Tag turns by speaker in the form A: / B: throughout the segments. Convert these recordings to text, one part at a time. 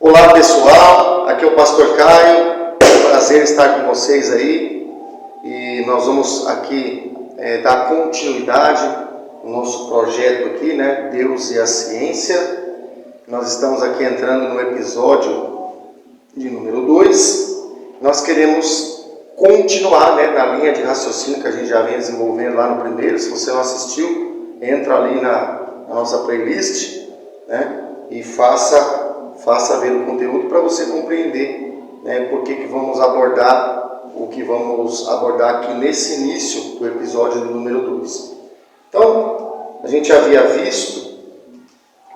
A: Olá pessoal, aqui é o Pastor Caio, prazer estar com vocês aí e nós vamos aqui dar continuidade ao nosso projeto aqui, né, Deus e a Ciência. Nós estamos aqui entrando no episódio de número 2, nós queremos continuar, né, na linha de raciocínio que a gente já vem desenvolvendo lá no primeiro. Se você não assistiu, entra ali na nossa playlist, né, e faça ver o conteúdo para você compreender, né, por que vamos abordar o que vamos abordar aqui nesse início do episódio do número 2. Então, a gente havia visto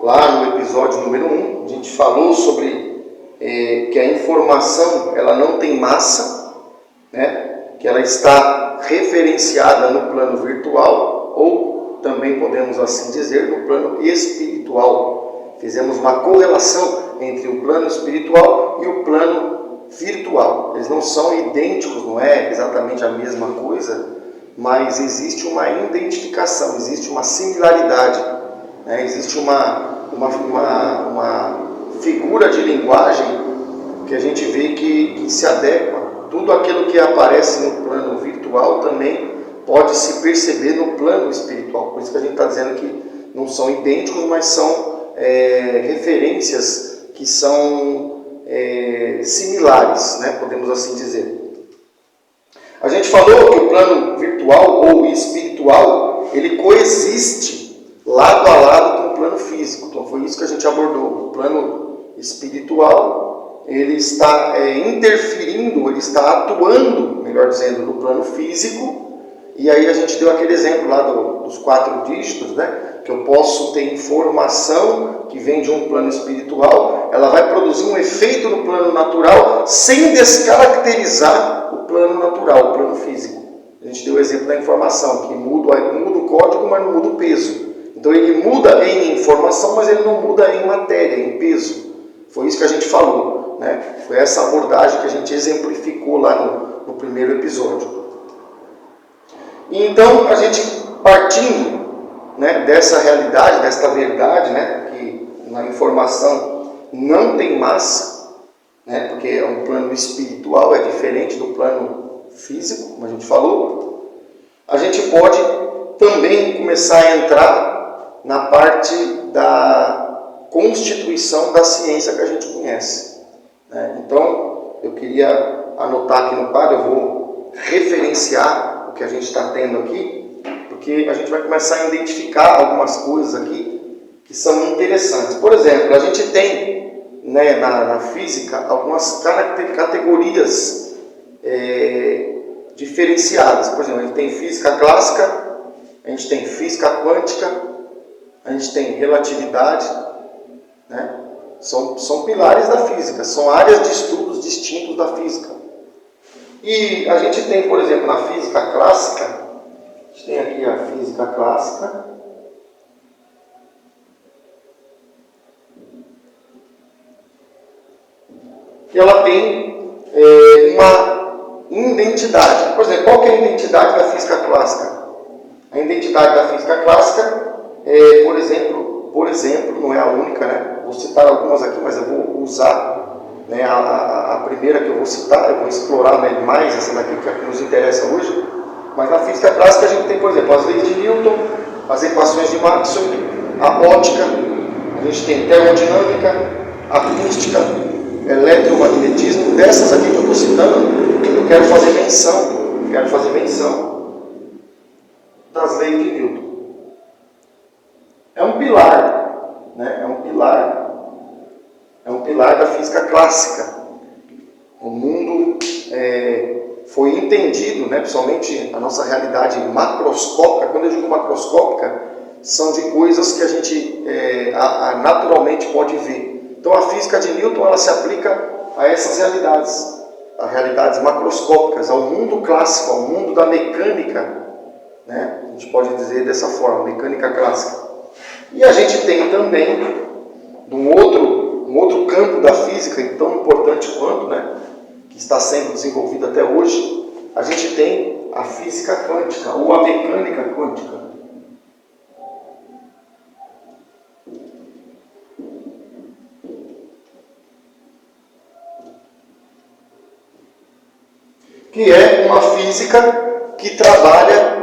A: lá no episódio número 1, a gente falou sobre que a informação ela não tem massa, né, que ela está referenciada no plano virtual ou também podemos assim dizer no plano espiritual. Fizemos uma correlação entre o plano espiritual e o plano virtual. Eles não são idênticos, não é exatamente a mesma coisa, mas existe uma identificação, existe uma similaridade, né? Existe uma figura de linguagem que a gente vê que se adequa. Tudo aquilo que aparece no plano virtual também pode se perceber no plano espiritual. Por isso que a gente está dizendo que não são idênticos, mas são referências que são similares, né? Podemos assim dizer. A gente falou que o plano virtual ou espiritual, ele coexiste lado a lado com o plano físico. Então foi isso que a gente abordou. O plano espiritual, ele está interferindo, ele está atuando, melhor dizendo, no plano físico. E aí a gente deu aquele exemplo lá dos 4 dígitos, né? Que eu posso ter informação que vem de um plano espiritual, ela vai produzir um efeito no plano natural sem descaracterizar o plano natural, o plano físico. A gente deu o exemplo da informação, que muda o código, mas não muda o peso. Então ele muda em informação, mas ele não muda em matéria, em peso. Foi isso que a gente falou, né? Foi essa abordagem que a gente exemplificou lá no primeiro episódio. E então, a gente partindo, né, dessa realidade, desta verdade, né, que na informação não tem massa, né, porque é um plano espiritual, é diferente do plano físico, como a gente falou, a gente pode também começar a entrar na parte da constituição da ciência que a gente conhece, né? Então, eu queria anotar aqui no quadro, eu vou referenciar que a gente está tendo aqui, porque a gente vai começar a identificar algumas coisas aqui que são interessantes. Por exemplo, a gente tem, né, na física algumas categorias diferenciadas. Por exemplo, a gente tem física clássica, a gente tem física quântica, a gente tem relatividade, né? São pilares da física, são áreas de estudos distintos da física. E a gente tem, por exemplo, na física clássica, a gente tem aqui a física clássica, e ela tem uma identidade. Por exemplo, qual que é a identidade da física clássica? A identidade da física clássica é, por exemplo, não é a única, né? Vou citar algumas aqui, mas eu vou usar, né, a primeira que eu vou citar, eu vou explorar, né, mais essa daqui que é a que nos interessa hoje. Mas na física clássica a gente tem, por exemplo, as leis de Newton, as equações de Maxwell, a óptica, a gente tem termodinâmica, acústica, eletromagnetismo. Dessas aqui que eu estou citando, eu quero fazer menção das leis de Newton. É um pilar, né? É um pilar da física clássica. O mundo foi entendido, né, principalmente a nossa realidade macroscópica. Quando eu digo macroscópica, são de coisas que a gente naturalmente pode ver. Então a física de Newton ela se aplica a essas realidades, a realidades macroscópicas, ao mundo clássico, ao mundo da mecânica, né? A gente pode dizer dessa forma, mecânica clássica. E a gente tem também um outro campo da física, tão importante quanto, né, que está sendo desenvolvido até hoje, a gente tem a física quântica, ou a mecânica quântica. que é uma física que trabalha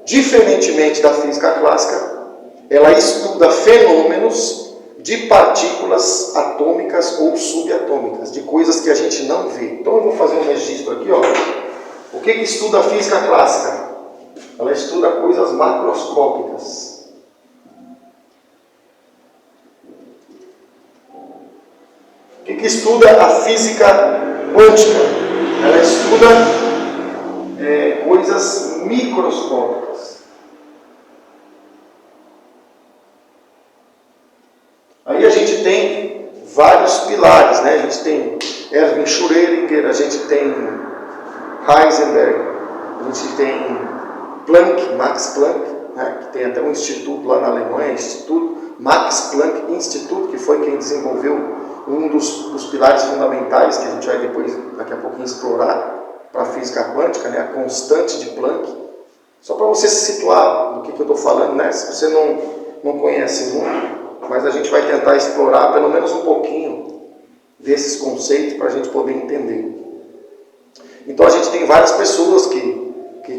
A: diferentemente da física clássica. Ela estuda fenômenos de partículas atômicas ou subatômicas, de coisas que a gente não vê. Então eu vou fazer um registro aqui, ó. O que estuda a física clássica? Ela estuda coisas macroscópicas. O que estuda a física quântica? Ela estuda coisas microscópicas. Aí a gente tem vários pilares, né? A gente tem Erwin Schrödinger, a gente tem Heisenberg, a gente tem Planck, Max Planck, né? Que tem até um instituto lá na Alemanha, Instituto Max Planck Institute, que foi quem desenvolveu um dos pilares fundamentais que a gente vai depois, daqui a pouquinho, explorar para a física quântica, né? A constante de Planck. Só para você se situar do que eu estou falando, né? Se você não conhece muito, mas a gente vai tentar explorar pelo menos um pouquinho desses conceitos para a gente poder entender. Então a gente tem várias pessoas que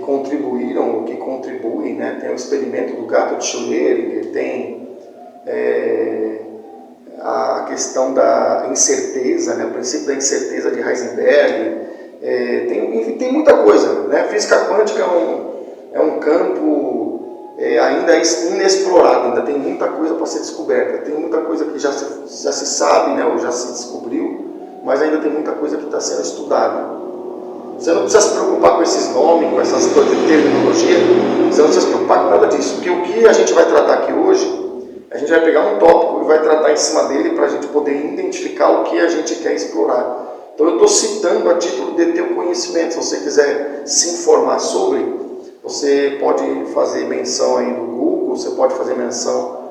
A: contribuíram, que contribuem, né? Tem o experimento do gato de Schrödinger, tem a questão da incerteza, né? O princípio da incerteza de Heisenberg, tem muita coisa, né? A física quântica é um campo ainda inexplorado, ainda tem muita coisa para ser descoberta, tem muita coisa que já se sabe, né? Ou já se descobriu, mas ainda tem muita coisa que está sendo estudada. Você não precisa se preocupar com esses nomes, com essas coisas de terminologia, você não precisa se preocupar com nada disso, porque o que a gente vai tratar aqui hoje, a gente vai pegar um tópico e vai tratar em cima dele para a gente poder identificar o que a gente quer explorar. Então eu estou citando a título de teu conhecimento. Se você quiser se informar sobre, você pode fazer menção aí do Google, você pode fazer menção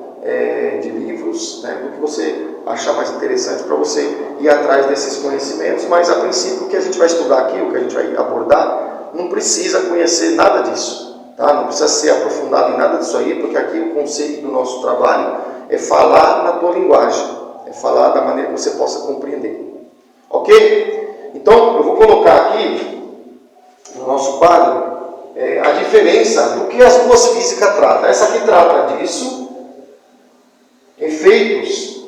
A: de livros, né, do que você achar mais interessante para você ir atrás desses conhecimentos, mas a princípio o que a gente vai estudar aqui, o que a gente vai abordar, não precisa conhecer nada disso, tá? Não precisa ser aprofundado em nada disso aí, porque aqui o conceito do nosso trabalho é falar na tua linguagem, é falar da maneira que você possa compreender, ok? Então eu vou colocar aqui no nosso quadro a diferença do que as duas físicas tratam. Essa aqui trata disso, efeitos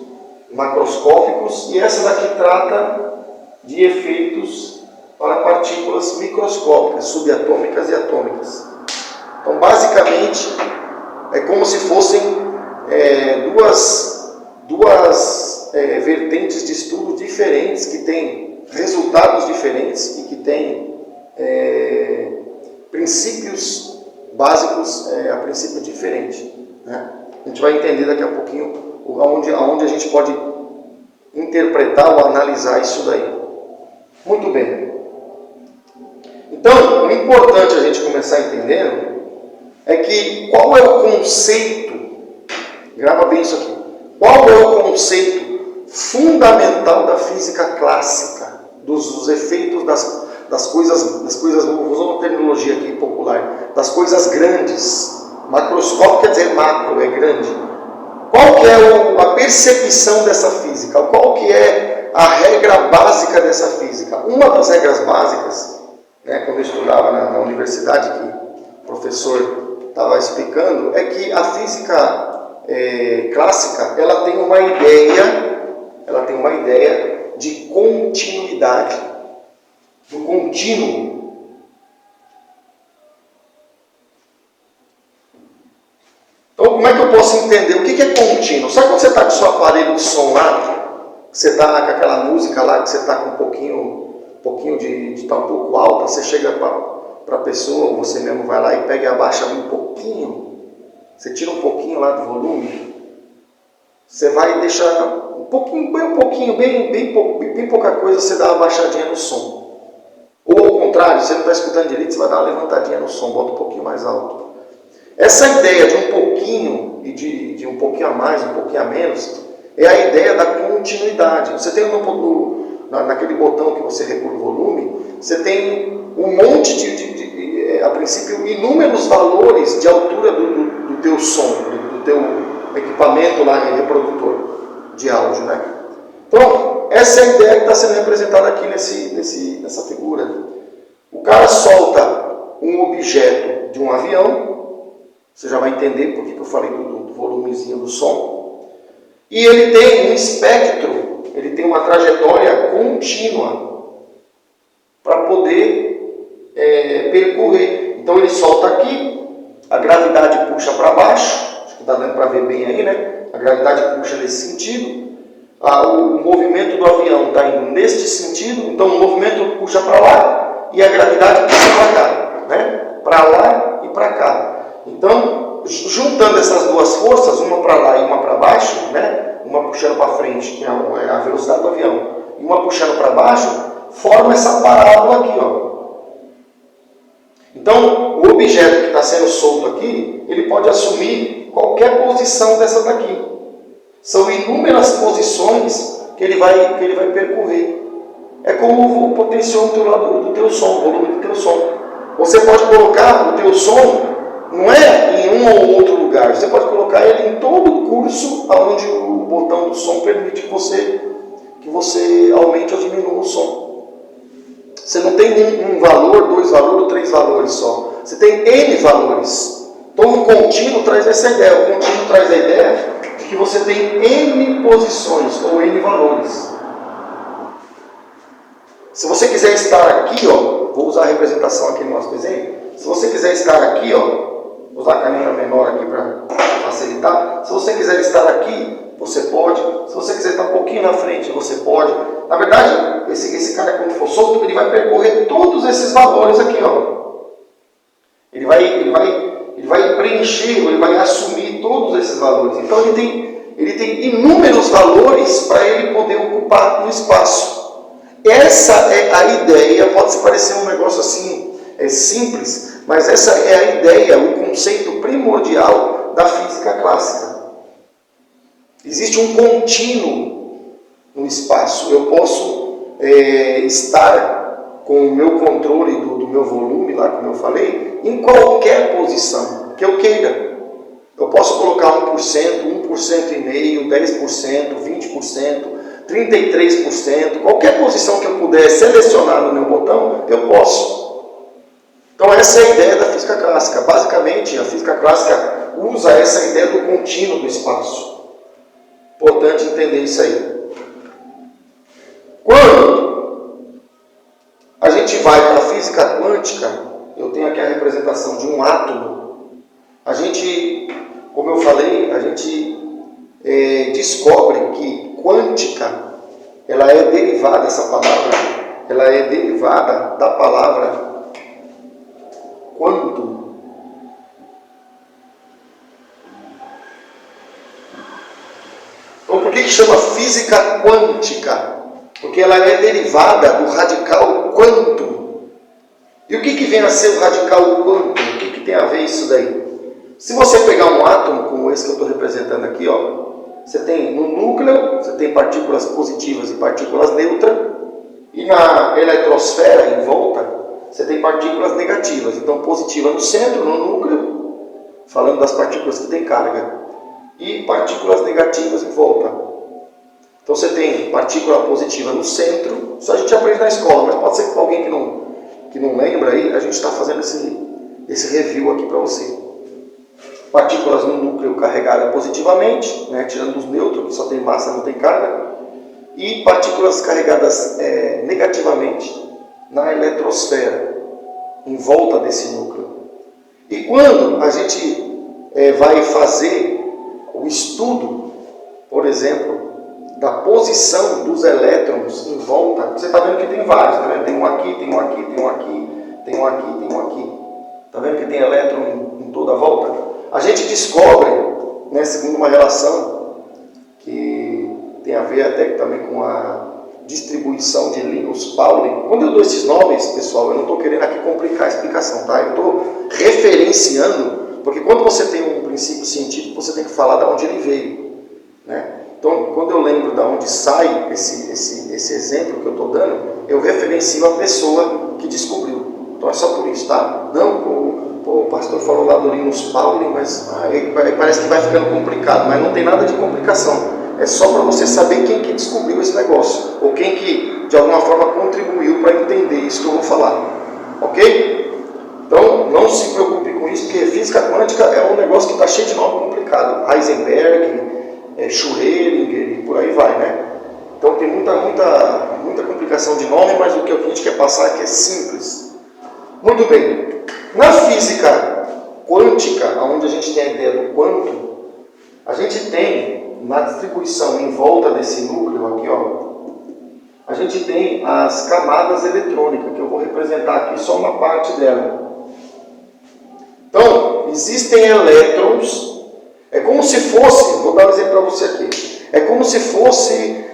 A: macroscópicos, e essa daqui trata de efeitos para partículas microscópicas, subatômicas e atômicas. Então, basicamente, é como se fossem duas vertentes de estudo diferentes, que têm resultados diferentes e que têm princípios básicos a princípio diferente, né? A gente vai entender daqui a pouquinho aonde a gente pode interpretar ou analisar isso daí. Muito bem. Então, o importante a gente começar entendendo é que qual é o conceito, grava bem isso aqui, qual é o conceito fundamental da física clássica, dos efeitos das coisas, vou usar uma terminologia aqui popular, das coisas grandes. Macroscópio quer dizer macro, é grande. Qual que é a percepção dessa física? Qual que é a regra básica dessa física? Uma das regras básicas, né, quando eu estudava na universidade, que o professor estava explicando, é que a física clássica, ela tem uma ideia de continuidade, do contínuo. Então, como é que eu posso entender? O que é contínuo? Sabe quando você está com o seu aparelho de som lá, você está com aquela música lá, que você está com um pouquinho de estar um pouco alta, você chega para a pessoa, ou você mesmo vai lá e pega e abaixa um pouquinho, você tira um pouquinho lá do volume, você vai deixar um pouquinho, bem pouca coisa, você dá uma baixadinha no som. Ou ao contrário, você não está escutando direito, você vai dar uma levantadinha no som, bota um pouquinho mais alto. Essa ideia de um pouquinho e de um pouquinho a mais, um pouquinho a menos, é a ideia da continuidade. Você tem naquele botão que você regula o volume, você tem um monte a princípio, inúmeros valores de altura do teu som, do teu equipamento lá, reprodutor de áudio, né? Então, essa é a ideia que está sendo representada aqui nessa figura. O cara solta um objeto de um avião, você já vai entender porque que eu falei do volumezinho do som, e ele tem um espectro, ele tem uma trajetória contínua para poder percorrer. Então ele solta aqui, a gravidade puxa para baixo, acho que está dando para ver bem aí, né? A gravidade puxa nesse sentido, o movimento do avião está indo neste sentido, então o movimento puxa para lá e a gravidade puxa para cá, né? Para lá e para cá. Então, juntando essas duas forças, uma para lá e uma para baixo, né? Uma puxando para frente, que é a velocidade do avião, e uma puxando para baixo, forma essa parábola aqui, ó. Então, o objeto que está sendo solto aqui, ele pode assumir qualquer posição dessa daqui. São inúmeras posições que ele vai percorrer. É como o potenciômetro lá do teu som, o volume do teu som. Você pode colocar o teu som, não é em um ou outro lugar, você pode colocar ele em todo o curso onde o botão do som permite que você aumente ou diminua o som. Você não tem um valor, dois valores ou três valores só. Você tem N valores. Então o contínuo traz essa ideia. O contínuo traz a ideia de que você tem N posições ou N valores. Se você quiser estar aqui, ó, vou usar a representação aqui no nosso desenho. Se você quiser estar aqui, ó, vou usar a caneta menor aqui para facilitar. Se você quiser estar aqui, você pode. Se você quiser estar um pouquinho na frente, você pode. Na verdade, esse cara, quando for solto, ele vai percorrer todos esses valores aqui, ó. Ele vai preencher, ele vai assumir todos esses valores. Então ele tem inúmeros valores para ele poder ocupar no espaço. Essa é a ideia, pode parecer um negócio assim, simples, mas essa é a ideia, o conceito primordial da física clássica. Existe um contínuo no espaço. Eu posso estar com o meu controle do meu volume, lá como eu falei, em qualquer posição que eu queira. Eu posso colocar 1%, 1,5%, 10%, 20%, 33%, qualquer posição que eu puder selecionar no meu botão, eu posso. Então essa é a ideia da física clássica. Basicamente, a física clássica usa essa ideia do contínuo do espaço. Importante entender isso aí. Quando a gente vai para a física quântica, eu tenho aqui a representação de um átomo. A gente, como eu falei, a gente descobre que quântica, ela é derivada, essa palavra, ela é derivada da palavra quanto. Então, por que chama física quântica? Porque ela é derivada do radical quanto. E o que vem a ser o radical quanto? O que tem a ver isso daí? Se você pegar um átomo, como esse que eu estou representando aqui, ó, você tem no núcleo, você tem partículas positivas e partículas neutras, e na eletrosfera, em volta, você tem partículas negativas. Então, positiva no centro, no núcleo, falando das partículas que têm carga, e partículas negativas em volta. Então, você tem partícula positiva no centro, isso a gente aprende na escola, mas pode ser que para alguém que não lembra aí, a gente está fazendo esse review aqui para você. Partículas no núcleo carregadas positivamente, né, tirando os nêutrons, que só tem massa, não tem carga, e partículas carregadas negativamente na eletrosfera, em volta desse núcleo. E quando a gente vai fazer o estudo, por exemplo, da posição dos elétrons em volta, você está vendo que tem vários, tá vendo? Tem um aqui, tem um aqui, tem um aqui, tem um aqui, tem um aqui. Está vendo que tem elétron em toda a volta? A gente descobre, né, segundo uma relação que tem a ver até também com a distribuição de Linus Pauling. Quando eu dou esses nomes, pessoal, eu não estou querendo aqui complicar a explicação, tá? Eu estou referenciando, porque quando você tem um princípio científico, você tem que falar de onde ele veio, né? Então, quando eu lembro de onde sai esse exemplo que eu estou dando, eu referencio a pessoa que descobriu. Então é só por isso, tá? Não, o pastor falou lá do Linus Pauling, mas parece que vai ficando complicado, mas não tem nada de complicação. É só para você saber quem que descobriu esse negócio, ou quem que de alguma forma contribuiu para entender isso que eu vou falar. Ok? Então, não se preocupe com isso, porque física quântica é um negócio que está cheio de nome complicado. Heisenberg, Schrödinger e por aí vai, né? Então tem muita complicação de nome, mas o que a gente quer passar é que é simples. Muito bem. Na física quântica, onde a gente tem a ideia do quanto, a gente tem na distribuição em volta desse núcleo aqui, ó, a gente tem as camadas eletrônicas, que eu vou representar aqui só uma parte dela. Então, existem elétrons, é como se fosse, vou dar um exemplo para você aqui, é como se fosse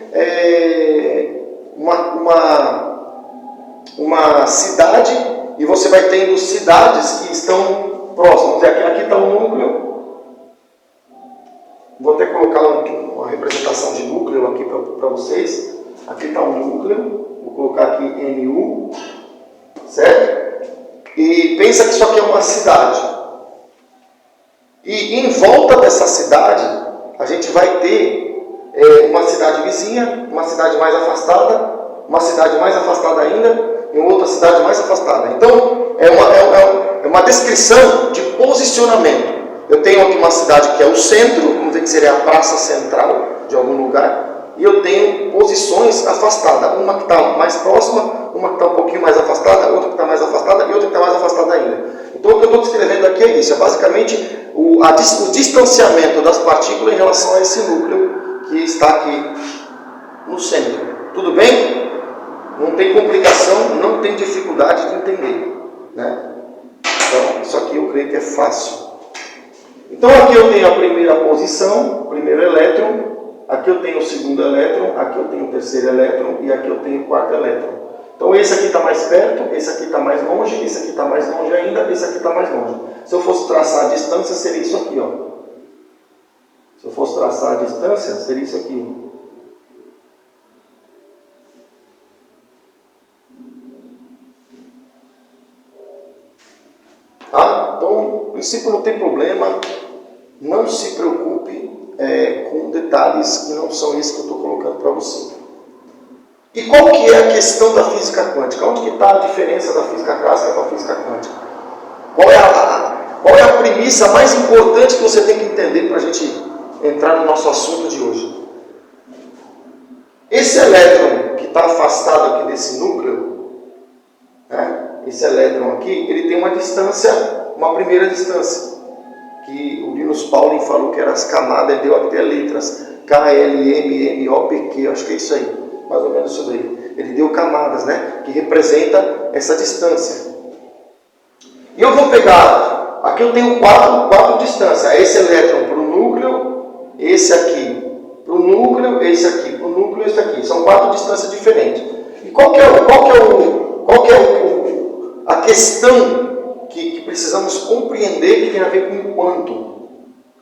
A: uma cidade, e você vai tendo cidades que estão próximas. Aqui está o núcleo, vou até colocar uma representação de núcleo aqui para vocês. Aqui está o núcleo, vou colocar aqui NU, certo? E pensa que isso aqui é uma cidade. E em volta dessa cidade, a gente vai ter uma cidade vizinha, uma cidade mais afastada, uma cidade mais afastada ainda, e uma outra cidade mais afastada. Então, é uma descrição de posicionamento. Eu tenho aqui uma cidade que é o centro, vamos dizer que seria a praça central de algum lugar, e eu tenho posições afastadas, uma que está mais próxima, uma que está um pouquinho mais afastada, outra que está mais afastada e outra que está mais afastada ainda. Então o que eu estou descrevendo aqui é isso, é basicamente o distanciamento das partículas em relação a esse núcleo que está aqui no centro. Tudo bem? Não tem complicação, não tem dificuldade de entender, né? Então isso aqui eu creio que é fácil. Então aqui eu tenho a primeira posição, o primeiro elétron. Aqui eu tenho o segundo elétron, aqui eu tenho o terceiro elétron e aqui eu tenho o quarto elétron. Então esse aqui está mais perto, esse aqui está mais longe, esse aqui está mais longe ainda, esse aqui está mais longe. Se eu fosse traçar a distância, seria isso aqui, ó. Se eu fosse traçar a distância, seria isso aqui. Tá? Então, no princípio não tem problema, não se preocupe com detalhes que não são esses que eu estou colocando para você. E qual que é a questão da física quântica? Onde que está a diferença da física clássica para a física quântica? Qual é a premissa mais importante que você tem que entender para a gente entrar no nosso assunto de hoje? Esse elétron que está afastado aqui desse núcleo, né, esse elétron aqui, ele tem uma distância, uma primeira distância, que o Linus Pauling falou que eram as camadas, ele deu até letras, K, L, M, N, O, P, Q, acho que é isso aí, mais ou menos isso daí. Ele deu camadas, né, que representa essa distância. E eu vou pegar, aqui eu tenho quatro distâncias, esse elétron para o núcleo, esse aqui para o núcleo, esse aqui para o núcleo, esse aqui. São 4 distâncias diferentes. E qual que é a questão que precisamos compreender que tem a ver com o quanto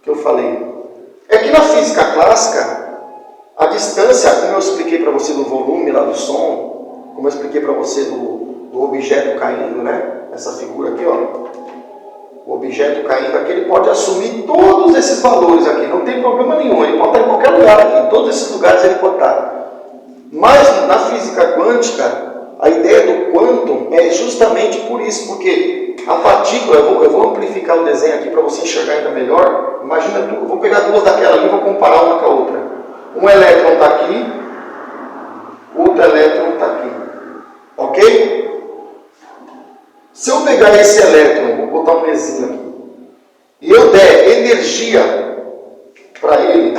A: que eu falei? É que na física clássica, a distância, como eu expliquei para você do volume lá do som, como eu expliquei para você do objeto caindo, né? Essa figura aqui, ó. O objeto caindo aqui, ele pode assumir todos esses valores aqui, não tem problema nenhum, ele pode estar em qualquer lugar aqui, em todos esses lugares ele pode estar. Mas na física quântica, a ideia do quantum é justamente por isso, porque a partícula, eu vou amplificar o desenho aqui para você enxergar ainda melhor. Imagina, eu vou pegar duas daquela ali e vou comparar uma com a outra. Um elétron está aqui, outro elétron está aqui, ok? Se eu pegar esse elétron, vou botar um pezinho aqui, e eu der energia para ele,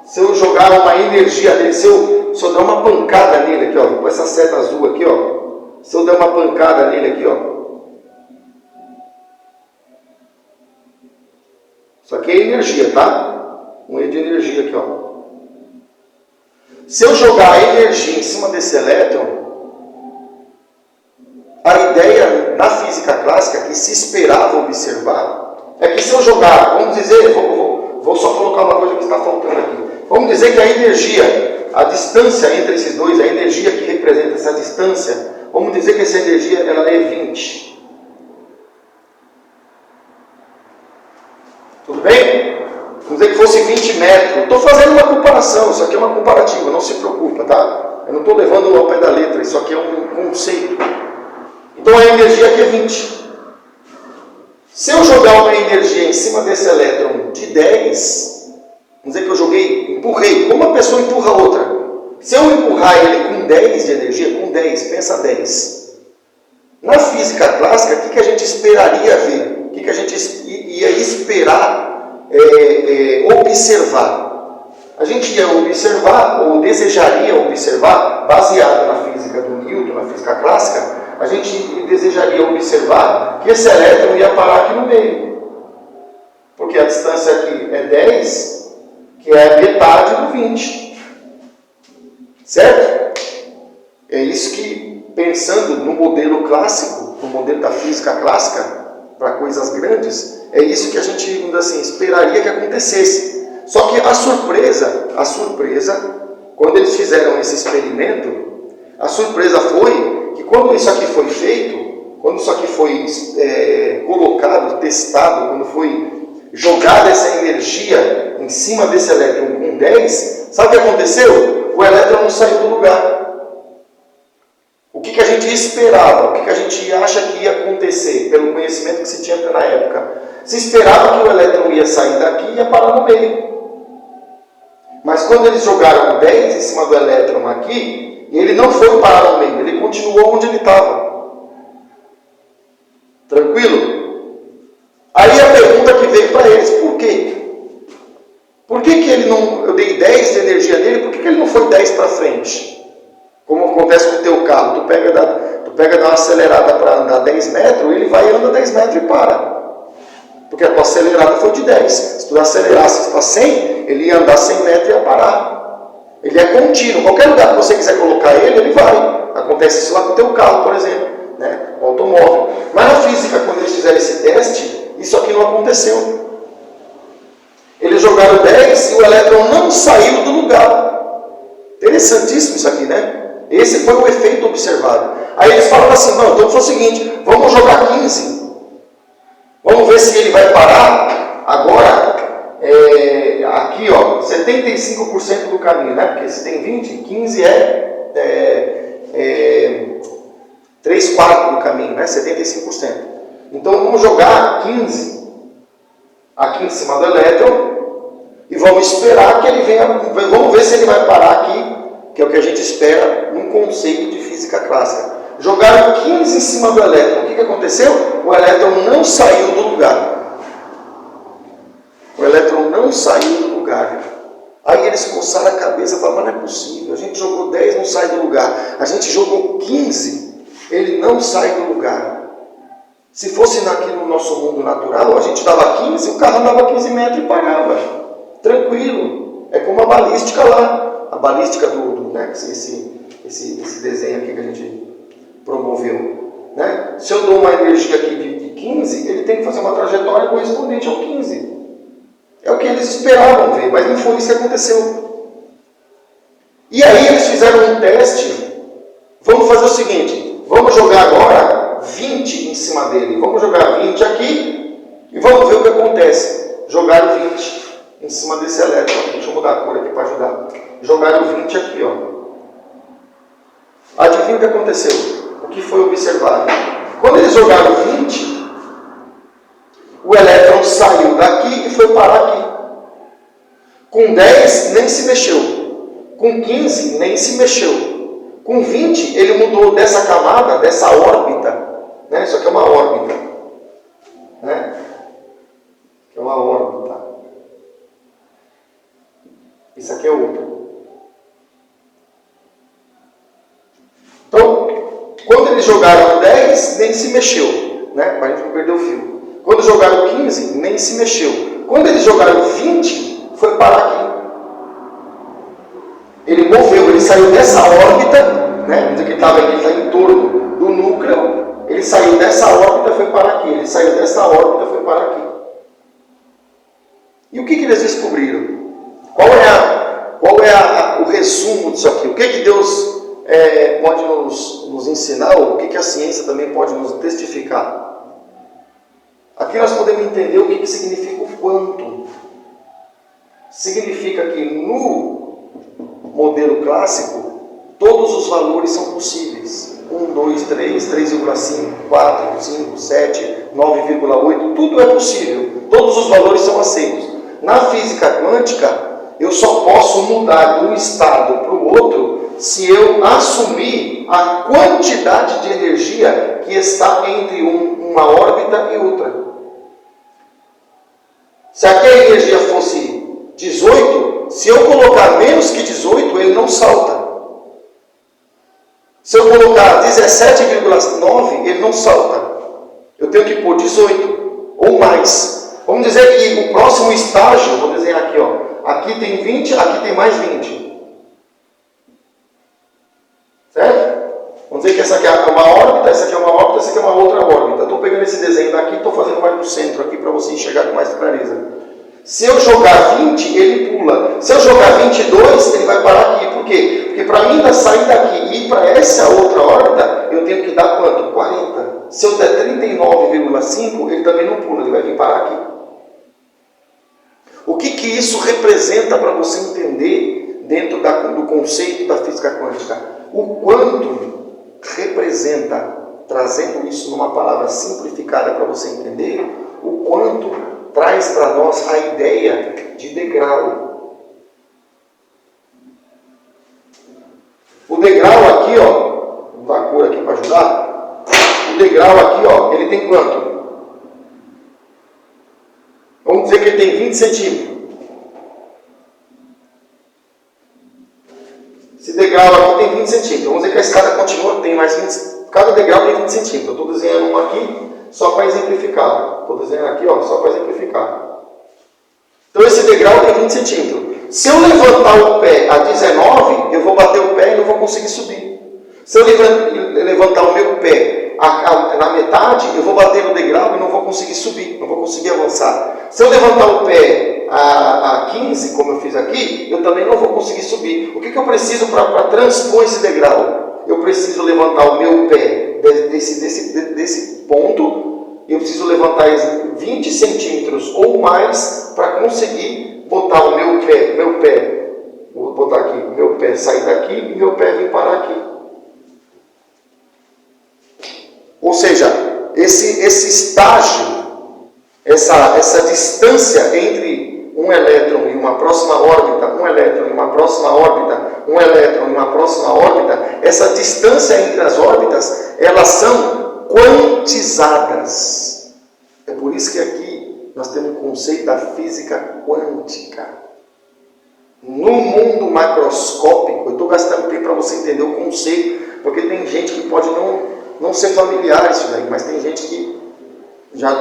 A: se eu jogar uma energia nele, se eu der uma pancada nele aqui, ó, com essa seta azul aqui, ó, se eu der uma pancada nele aqui, ó, isso aqui é energia, tá? Um E de energia aqui, ó. Se eu jogar energia em cima desse elétron, a ideia na física clássica que se esperava observar é que se eu jogar, vamos dizer, vou só colocar uma coisa que está faltando aqui. Vamos dizer que a energia, a distância entre esses dois, a energia que representa essa distância, vamos dizer que essa energia ela é 20. Tudo bem? Vamos dizer que fosse 20 metros. Estou fazendo uma comparação, isso aqui é uma comparativa, não se preocupa, tá? Eu não estou levando ao pé da letra, isso aqui é um conceito. Então a energia aqui é 20. Se eu jogar uma energia em cima desse elétron de 10, vamos dizer que eu joguei, empurrei, como uma pessoa empurra a outra. Se eu empurrar ele com 10 de energia, com 10, pensa 10. Na física clássica, o que a gente esperaria ver? O que a gente ia esperar observar? A gente ia observar, ou desejaria observar, baseado na física do Newton, na física clássica, a gente desejaria observar que esse elétron ia parar aqui no meio. Porque a distância aqui é 10, que é a metade do 20. Certo? É isso que, pensando no modelo clássico, no modelo da física clássica, para coisas grandes, é isso que a gente, assim, esperaria que acontecesse. Só que a surpresa, quando eles fizeram esse experimento, a surpresa foi que quando isso aqui foi feito, quando isso aqui foi colocado, testado, quando foi jogada essa energia em cima desse elétron com 10, sabe o que aconteceu? O elétron não saiu do lugar. O que a gente esperava, o que a gente acha que ia acontecer, pelo conhecimento que se tinha na época? Se esperava que o elétron ia sair daqui e ia parar no meio. Mas quando eles jogaram 10 em cima do elétron aqui, ele não foi parar no meio, ele continuou onde ele estava. Tranquilo? Aí a pergunta que veio para eles, por quê? Por que ele não, eu dei 10 de energia nele, por que ele não foi 10 para frente? Como acontece com o teu carro, tu pega dá uma acelerada para andar 10 metros, ele vai e anda 10 metros e para. Porque a tua acelerada foi de 10. Se tu acelerasse para 100, ele ia andar 100 metros e ia parar. Ele é contínuo. Qualquer lugar que você quiser colocar ele vai. Acontece isso lá com o teu carro, por exemplo, né? O automóvel. Mas na física, quando eles fizeram esse teste, isso aqui não aconteceu. Eles jogaram 10 e o elétron não saiu do lugar. Interessantíssimo isso aqui, né? Esse foi o efeito observado. Aí eles falaram assim, não, então foi o seguinte, vamos jogar 15. Vamos ver se ele vai parar3 aqui, ó, 75% do caminho, né? Porque se tem 20, 15 3/4 do caminho, né? 75%. Então vamos jogar 15 aqui em cima do elétron e vamos esperar que ele venha, vamos ver se ele vai parar aqui, que é o que a gente espera num conceito de física clássica. Jogaram 15 em cima do elétron. O que aconteceu? O elétron não saiu do lugar. O elétron não saiu do lugar. Aí eles coçaram a cabeça e falaram, mas não é possível. A gente jogou 10, não sai do lugar. A gente jogou 15, ele não sai do lugar. Se fosse aqui no nosso mundo natural, a gente dava 15, o carro andava 15 metros e parava. Tranquilo. É como a balística lá. A balística né, esse desenho aqui que a gente promoveu, né? Se eu dou uma energia aqui de 15, ele tem que fazer uma trajetória correspondente ao 15. É o que eles esperavam ver, mas não foi isso que aconteceu. E aí eles fizeram um teste. Vamos fazer o seguinte, vamos jogar agora 20 em cima dele. Vamos jogar 20 aqui e vamos ver o que acontece. Jogaram 20 em cima desse elétron. Deixa eu mudar a cor aqui para ajudar. Jogaram 20 aqui, ó. Adivinha o que aconteceu? O que foi observado? Quando eles jogaram 20, o elétron saiu daqui e foi parar aqui. Com 10, nem se mexeu. Com 15, nem se mexeu. Com 20, ele mudou dessa camada, dessa órbita. Né? Isso aqui é uma órbita. Né? É uma órbita. Isso aqui é outra. Então, quando eles jogaram 10, nem se mexeu, né? Para a gente não perder o fio. Quando jogaram 15, nem se mexeu. Quando eles jogaram 20, foi parar aqui. Ele moveu, ele saiu dessa órbita, né? Vamos dizer que ele está em torno do núcleo, ele saiu dessa órbita e foi parar aqui. Ele saiu dessa órbita e foi parar aqui. E o que eles descobriram? Qual é o resumo disso aqui? O que Deus pode nos ensinar, ou o que a ciência também pode nos testificar? Aqui nós podemos entender o que significa o quantum. Significa que no modelo clássico, todos os valores são possíveis. 1, 1, 2, 3, 3,5, 4, 5, 7, 9,8, tudo é possível. Todos os valores são aceitos. Na física quântica, eu só posso mudar de um estado para o outro se eu assumir a quantidade de energia que está entre uma órbita e outra. Se aqui a energia fosse 18, se eu colocar menos que 18, ele não salta. Se eu colocar 17,9, ele não salta. Eu tenho que pôr 18 ou mais. Vamos dizer que o próximo estágio, vou desenhar aqui, ó. Aqui tem 20, aqui tem mais 20. Certo? Vamos dizer que essa aqui é uma órbita, essa aqui é uma órbita, essa aqui é uma outra órbita. Estou pegando esse desenho daqui e estou fazendo mais no centro aqui para você enxergar com mais clareza. Se eu jogar 20, ele pula. Se eu jogar 22, ele vai parar aqui. Por quê? Porque para mim sair daqui e ir para essa outra órbita, eu tenho que dar quanto? 40. Se eu der 39,5, ele também não pula, ele vai vir parar aqui. O que isso representa para você entender dentro do conceito da física quântica? O quanto representa, trazendo isso numa palavra simplificada para você entender, o quanto traz para nós a ideia de degrau. O degrau aqui, ó, vou dar a cor aqui para ajudar. O degrau aqui, ó, ele tem quanto? Vamos dizer que ele tem 20 centímetros. Esse degrau aqui tem 20 centímetros. Vamos dizer que a escada continua, tem mais 20. Cada degrau tem 20 centímetros. Eu estou desenhando um aqui só para exemplificar. Estou desenhando aqui, ó, só para exemplificar. Então esse degrau tem 20 centímetros. Se eu levantar o pé a 19, eu vou bater o pé e não vou conseguir subir. Se eu levantar o meu pé na metade, eu vou bater no degrau e não vou conseguir subir, não vou conseguir avançar. Se eu levantar o pé a 15, como eu fiz aqui, eu também não vou conseguir subir. O que eu preciso para transpor esse degrau? Eu preciso levantar o meu pé desse ponto, eu preciso levantar 20 centímetros ou mais para conseguir botar o meu pé, vou botar aqui, meu pé sair daqui e meu pé vir parar aqui. Ou seja, esse estágio, essa distância entre um elétron e uma próxima órbita, um elétron e uma próxima órbita, um elétron e uma próxima órbita, essa distância entre as órbitas, elas são quantizadas. É por isso que aqui nós temos o conceito da física quântica. No mundo macroscópico, eu estou gastando tempo para você entender o conceito, porque tem gente que pode não ser familiar isso daí, mas tem gente que já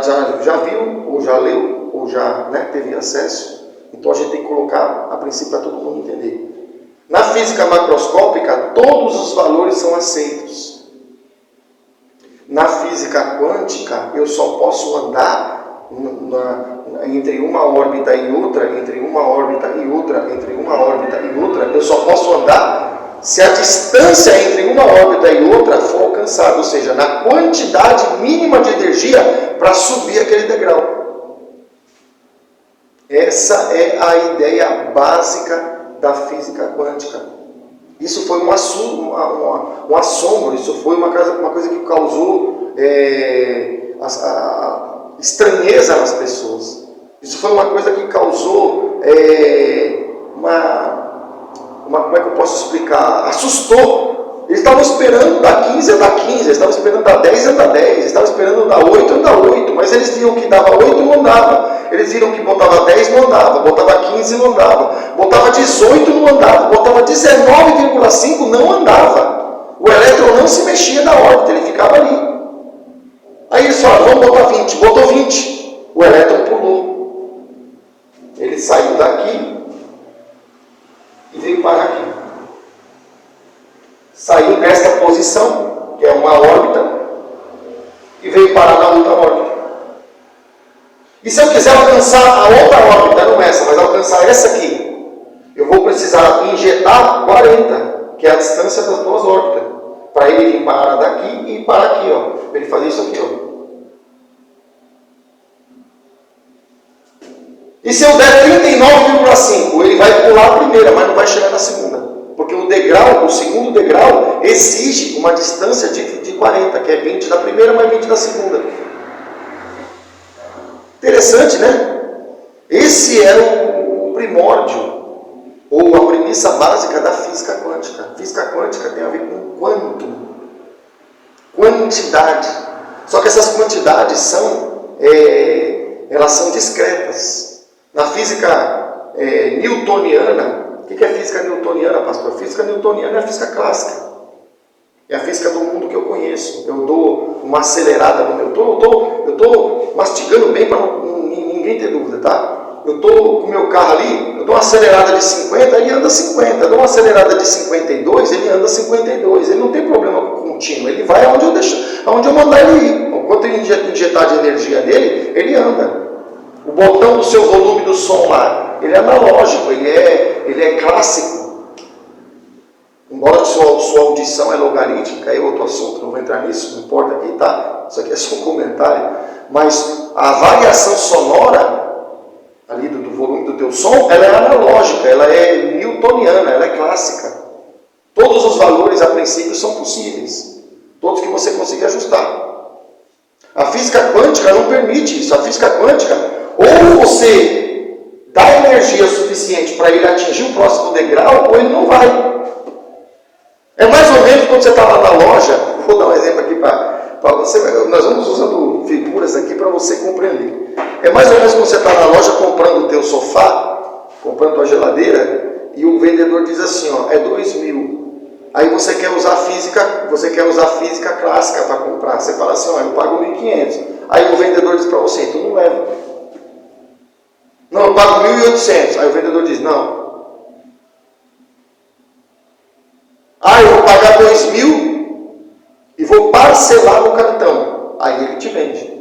A: viu, ou já leu, ou já teve acesso. Então a gente tem que colocar a princípio para todo mundo entender. Na física macroscópica, todos os valores são aceitos. Na física quântica, eu só posso andar entre uma órbita e outra, entre uma órbita e outra, entre uma órbita e outra. Eu só posso andar se a distância entre uma órbita e outra for alcançada, ou seja, na quantidade mínima de energia para subir aquele degrau. Essa é a ideia básica da física quântica. Isso foi um assombro, isso foi uma coisa que causou estranheza nas pessoas. Isso foi uma coisa que causou como é que eu posso explicar? Assustou. Eles estavam esperando da 15 a dar 15, eles estavam esperando da 10 a dar 10, eles estavam esperando da 8 a dar 8, mas eles viram que dava 8 e não andava. Eles viram que botava 10 não andava, botava 15 não andava, botava 18 não andava, botava 19,5 não andava. O elétron não se mexia da órbita, ele ficava ali. Aí eles falaram, vamos botar 20, botou 20, o elétron pulou. Ele saiu daqui e veio parar aqui. Saiu desta posição, que é uma órbita, e veio parar na outra órbita. E se eu quiser alcançar a outra órbita, não essa, mas alcançar essa aqui, eu vou precisar injetar 40, que é a distância das duas órbitas, para ele vir parar daqui e parar aqui, ó. Para ele fazer isso aqui, ó. E se eu der 39,5, ele vai pular a primeira, mas não vai chegar na segunda. Porque o segundo degrau, exige uma distância de 40, que é 20 da primeira mais 20 da segunda. Interessante, né? Esse é o primórdio, ou a premissa básica da física quântica. A física quântica tem a ver com quantum, quantidade. Só que essas quantidades elas são discretas. Na física newtoniana, o que é física newtoniana, pastor? Física newtoniana é a física clássica. É a física do mundo que eu conheço. Eu dou uma acelerada no meu... Eu estou mastigando bem para ninguém ter dúvida, tá? Eu estou com o meu carro ali, eu dou uma acelerada de 50, ele anda 50. Eu dou uma acelerada de 52, ele anda 52. Ele não tem problema com o contínuo, ele vai aonde eu mandar ele ir. Enquanto eu injetar de energia nele, ele anda. O botão do seu volume do som lá, ele é analógico, ele é clássico. Embora sua audição é logarítmica, é outro assunto, não vou entrar nisso, não importa aqui, tá? Isso aqui é só um comentário. Mas a variação sonora ali do volume do teu som, ela é analógica, ela é newtoniana, ela é clássica. Todos os valores a princípio são possíveis, todos que você conseguir ajustar. A física quântica não permite isso. A física quântica, ou você dá energia suficiente para ele atingir o próximo degrau, ou ele não vai. É mais ou menos quando você está lá na loja, vou dar um exemplo aqui para você, nós vamos usando figuras aqui para você compreender. É mais ou menos quando você está na loja comprando o teu sofá, comprando a tua geladeira, e o vendedor diz assim, ó, é 2.000. Aí você quer usar física clássica para comprar. Você fala assim, ó, eu pago 1.500. Aí o vendedor diz para você, então não leva. Não, eu pago 1.800. Aí o vendedor diz, não. Ah, eu vou pagar 2.000 e vou parcelar no cartão. Aí ele te vende.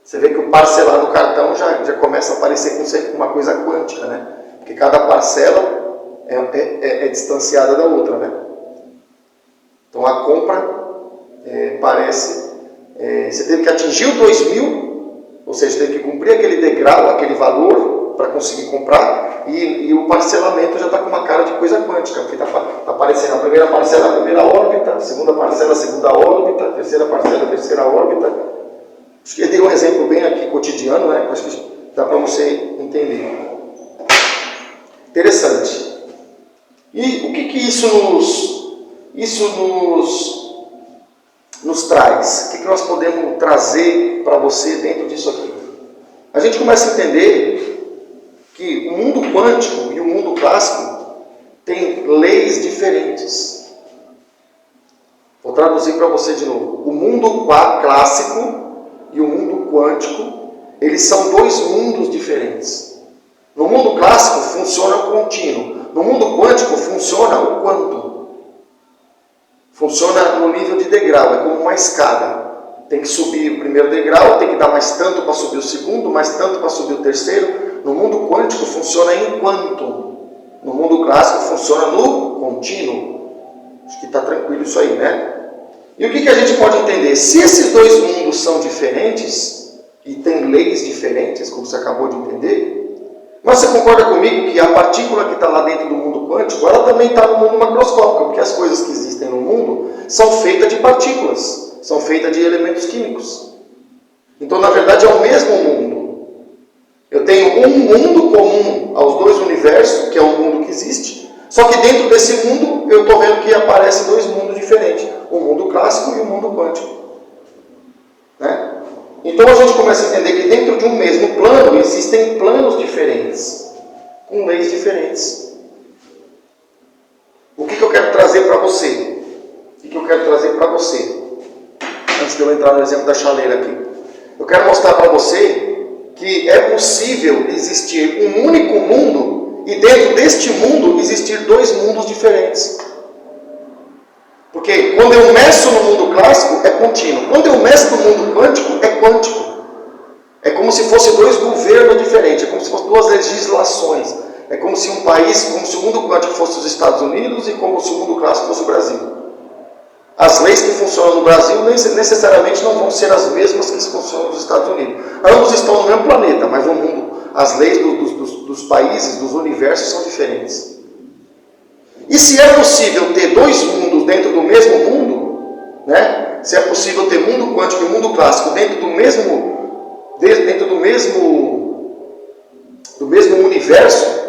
A: Você vê que o parcelar no cartão já começa a aparecer com uma coisa quântica, né? Porque cada parcela é distanciada da outra, né? Então a compra parece... você teve que atingir o 2.000, ou seja, teve que cumprir aquele degrau, aquele valor para conseguir comprar, e o parcelamento já está com uma cara de coisa quântica, porque está aparecendo a primeira parcela, a primeira órbita, a segunda parcela, a segunda órbita, a terceira parcela, a terceira órbita. Acho que eu dei um exemplo bem aqui cotidiano, né? Acho que dá para você entender. Interessante. E o que isso nos traz? O que nós podemos trazer para você dentro disso aqui? A gente começa a entender que o mundo quântico e o mundo clássico têm leis diferentes. Vou traduzir para você de novo. O mundo clássico e o mundo quântico, eles são dois mundos diferentes. No mundo clássico funciona o contínuo. No mundo quântico funciona o quantum. Funciona no nível de degrau, é como uma escada. Tem que subir o primeiro degrau, tem que dar mais tanto para subir o segundo, mais tanto para subir o terceiro. No mundo quântico funciona em quantum. No mundo clássico funciona no contínuo. Acho que está tranquilo isso aí, né? E o que a gente pode entender? Se esses dois mundos são diferentes, e têm leis diferentes, como você acabou de entender, mas você concorda comigo que a partícula que está lá dentro do mundo quântico, ela também está no mundo macroscópico, porque as coisas que existem no mundo são feitas de partículas, são feitas de elementos químicos. Então, na verdade, é o mesmo mundo. Eu tenho um mundo comum aos dois universos, que é o mundo que existe, só que dentro desse mundo eu estou vendo que aparecem dois mundos diferentes, o mundo clássico e o mundo quântico. Né? Então a gente começa a entender que dentro de um mesmo plano existem planos diferentes, com leis diferentes. O que eu quero trazer para você? O que eu quero trazer para você? Antes de eu entrar no exemplo da chaleira aqui. Eu quero mostrar para você que é possível existir um único mundo e dentro deste mundo existir dois mundos diferentes. Porque quando eu meço no mundo clássico é contínuo. Quando eu meço no mundo quântico é quântico. É como se fossem dois governos diferentes, é como se fossem duas legislações. É como se um país, como se o mundo quântico fosse os Estados Unidos e como se o mundo clássico fosse o Brasil. As leis que funcionam no Brasil necessariamente não vão ser as mesmas que funcionam nos Estados Unidos. Ambos estão no mesmo planeta, mas o mundo, as leis dos países, dos universos são diferentes. E se é possível ter dois mundos dentro do mesmo mundo, né? Se é possível ter mundo quântico e mundo clássico dentro do mesmo universo,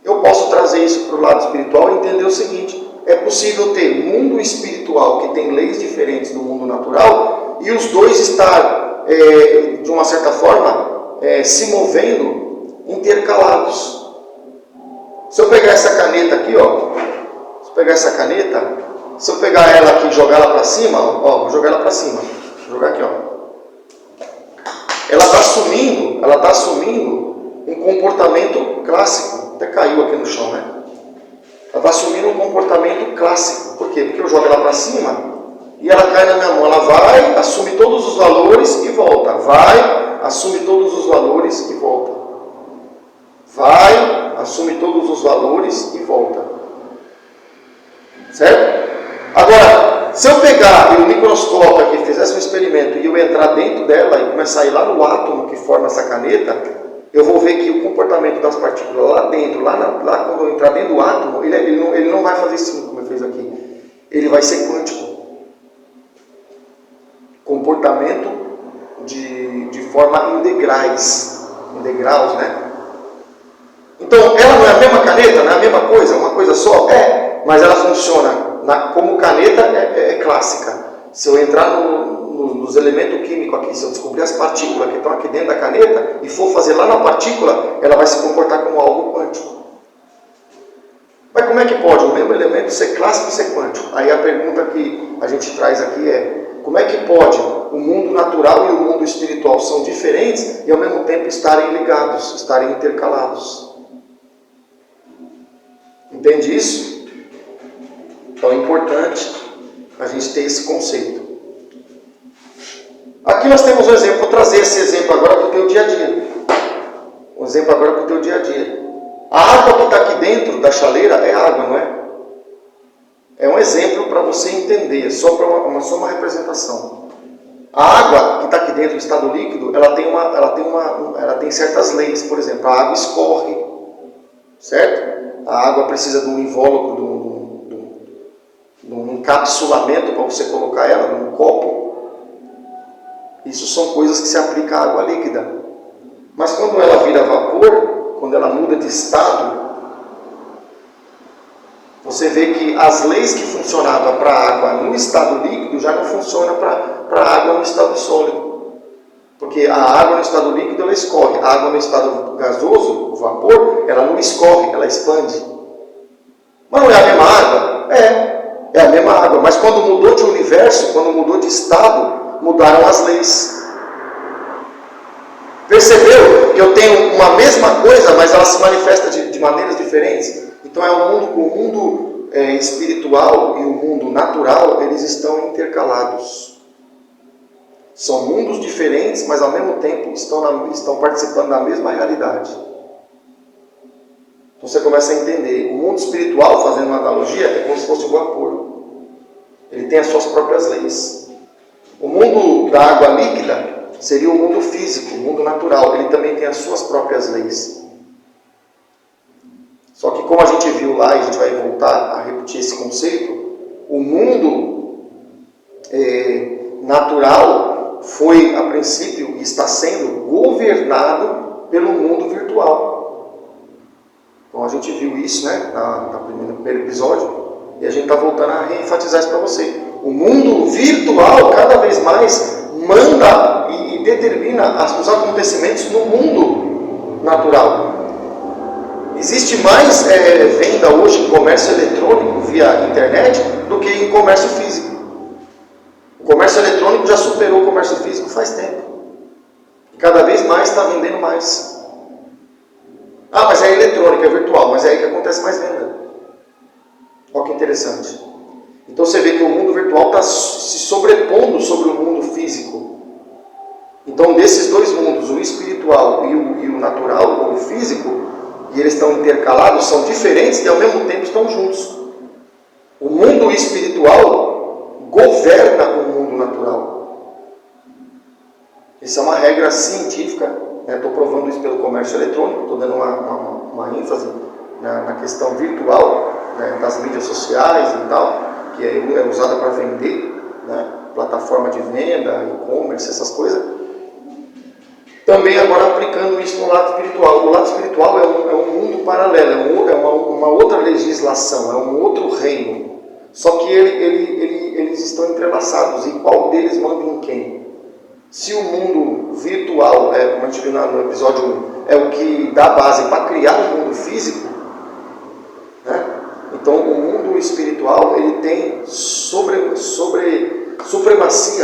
A: eu posso trazer isso para o lado espiritual e entender o seguinte: é possível ter mundo espiritual que tem leis diferentes do mundo natural e os dois estar, de uma certa forma, se movendo intercalados. Se eu pegar essa caneta aqui, ó, se eu pegar ela aqui e jogar ela para cima, ó, vou jogar ela para cima, vou jogar aqui, ó. Ela está assumindo um comportamento clássico. Até caiu aqui no chão, né? Ela está assumindo um comportamento clássico. Por quê? Porque eu jogo ela para cima e ela cai na minha mão. Ela vai, assume todos os valores e volta. Vai, assume todos os valores e volta. Vai, assume todos os valores e volta. Certo? Agora, se eu pegar o microscópio aqui, fizesse um experimento e eu entrar dentro dela e começar a ir lá no átomo que forma essa caneta, eu vou ver que o comportamento das partículas lá dentro, lá quando eu entrar dentro do átomo, ele não vai fazer assim como eu fiz aqui. Ele vai ser quântico. Comportamento de forma em degraus, né? Então, ela não é a mesma caneta, não é a mesma coisa, uma coisa só? Mas ela funciona como caneta é clássica. Se eu entrar nos elementos químicos aqui, se eu descobrir as partículas que estão aqui dentro da caneta e for fazer lá na partícula, ela vai se comportar como algo quântico. Mas como é que pode o mesmo elemento ser clássico e ser quântico? Aí a pergunta que a gente traz aqui é: como é que pode o mundo natural e o mundo espiritual são diferentes e ao mesmo tempo estarem ligados, estarem intercalados? Entende isso? Então é importante a gente ter esse conceito. Aqui nós temos um exemplo, vou trazer esse exemplo agora para o teu dia a dia. Um exemplo agora para o teu dia a dia. A água que está aqui dentro da chaleira é água, não é? É um exemplo para você entender, só uma representação. A água que está aqui dentro do estado líquido, ela tem certas leis. Por exemplo, a água escorre, certo? A água precisa de um invólucro, de um encapsulamento para você colocar ela num copo. Isso são coisas que se aplicam à água líquida. Mas quando ela vira vapor, quando ela muda de estado, você vê que as leis que funcionavam para a água no estado líquido já não funcionam para a água no estado sólido. Porque a água no estado líquido ela escorre, a água no estado gasoso, o vapor, ela não escorre, ela expande. Mas não é a mesma água? É a mesma água. Mas quando mudou de universo, quando mudou de estado, mudaram as leis. Percebeu que eu tenho uma mesma coisa, mas ela se manifesta de maneiras diferentes? Então o mundo espiritual e o mundo natural, eles estão intercalados. São mundos diferentes, mas ao mesmo tempo estão participando da mesma realidade. Então você começa a entender. O mundo espiritual, fazendo uma analogia, é como se fosse um vapor. Ele tem as suas próprias leis. O mundo da água líquida seria o mundo físico, o mundo natural. Ele também tem as suas próprias leis. Só que como a gente viu lá, e a gente vai voltar a repetir esse conceito, o mundo natural foi, a princípio, e está sendo governado pelo mundo virtual. Então a gente viu isso, né, no primeiro episódio, e a gente está voltando a reenfatizar isso para você. O mundo virtual, cada vez mais, manda e determina os acontecimentos no mundo natural. Existe mais venda hoje em comércio eletrônico via internet do que em comércio físico. O comércio eletrônico já superou o comércio físico faz tempo. E cada vez mais está vendendo mais. Ah, mas é eletrônico, é virtual, mas é aí que acontece mais venda. Olha que interessante. Então você vê que o mundo virtual está se sobrepondo sobre o mundo físico. Então desses dois mundos, o espiritual e o natural, ou o físico, e eles estão intercalados, são diferentes e ao mesmo tempo estão juntos. O mundo espiritual governa o mundo natural. Isso é uma regra científica. Estou provando isso pelo comércio eletrônico, estou dando uma ênfase na questão virtual, das mídias sociais e tal, que é usada para vender. né? Plataforma de venda, e-commerce, essas coisas. Também agora aplicando isso no lado espiritual. O lado espiritual é um mundo paralelo, é uma outra legislação, é um outro reino. Só que eles estão entrelaçados. E qual deles manda em quem? Se o mundo virtual, como a gente viu no episódio 1, é o que dá base para criar o mundo físico, né? Então o mundo espiritual ele tem supremacia,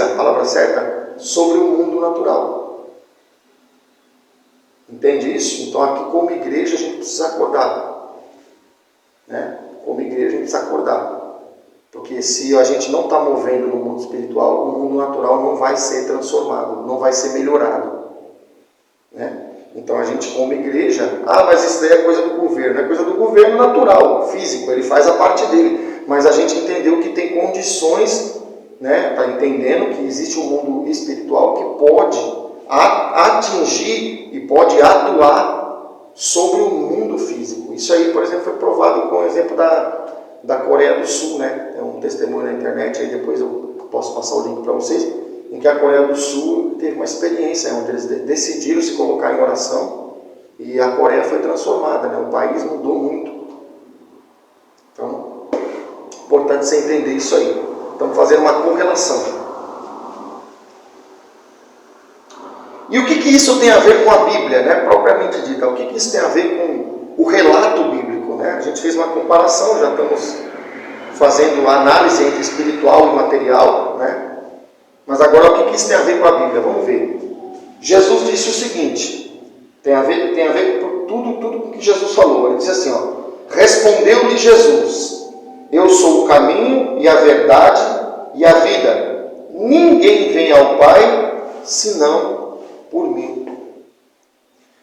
A: a palavra certa, sobre o mundo natural. Entende isso? Então aqui como igreja a gente precisa acordar, né? Como igreja a gente precisa acordar. Porque se a gente não está movendo no mundo espiritual, o mundo natural não vai ser transformado, não vai ser melhorado, né? Então a gente como igreja, mas isso daí é coisa do governo, é coisa do governo natural, físico, ele faz a parte dele. Mas a gente entendeu que tem condições, né? Está entendendo que existe um mundo espiritual que pode atingir e pode atuar sobre o mundo físico. Isso aí, por exemplo, foi provado com o exemplo da Coreia do Sul, né? É um testemunho na internet, aí depois eu posso passar o link para vocês, em que a Coreia do Sul teve uma experiência onde eles decidiram se colocar em oração e a Coreia foi transformada, né? O país mudou muito. Então, importante você entender isso aí. Estamos fazendo uma correlação. E o que isso tem a ver com a Bíblia, né? Propriamente dita? O que isso tem a ver com o relato bíblico, né? A gente fez uma comparação, já estamos fazendo uma análise entre espiritual e material, né? Mas agora o que isso tem a ver com a Bíblia? Vamos ver. Jesus disse o seguinte, tem a ver com tudo com que Jesus falou. Ele disse assim, respondeu-lhe Jesus, eu sou o caminho e a verdade e a vida. Ninguém vem ao Pai senão por mim.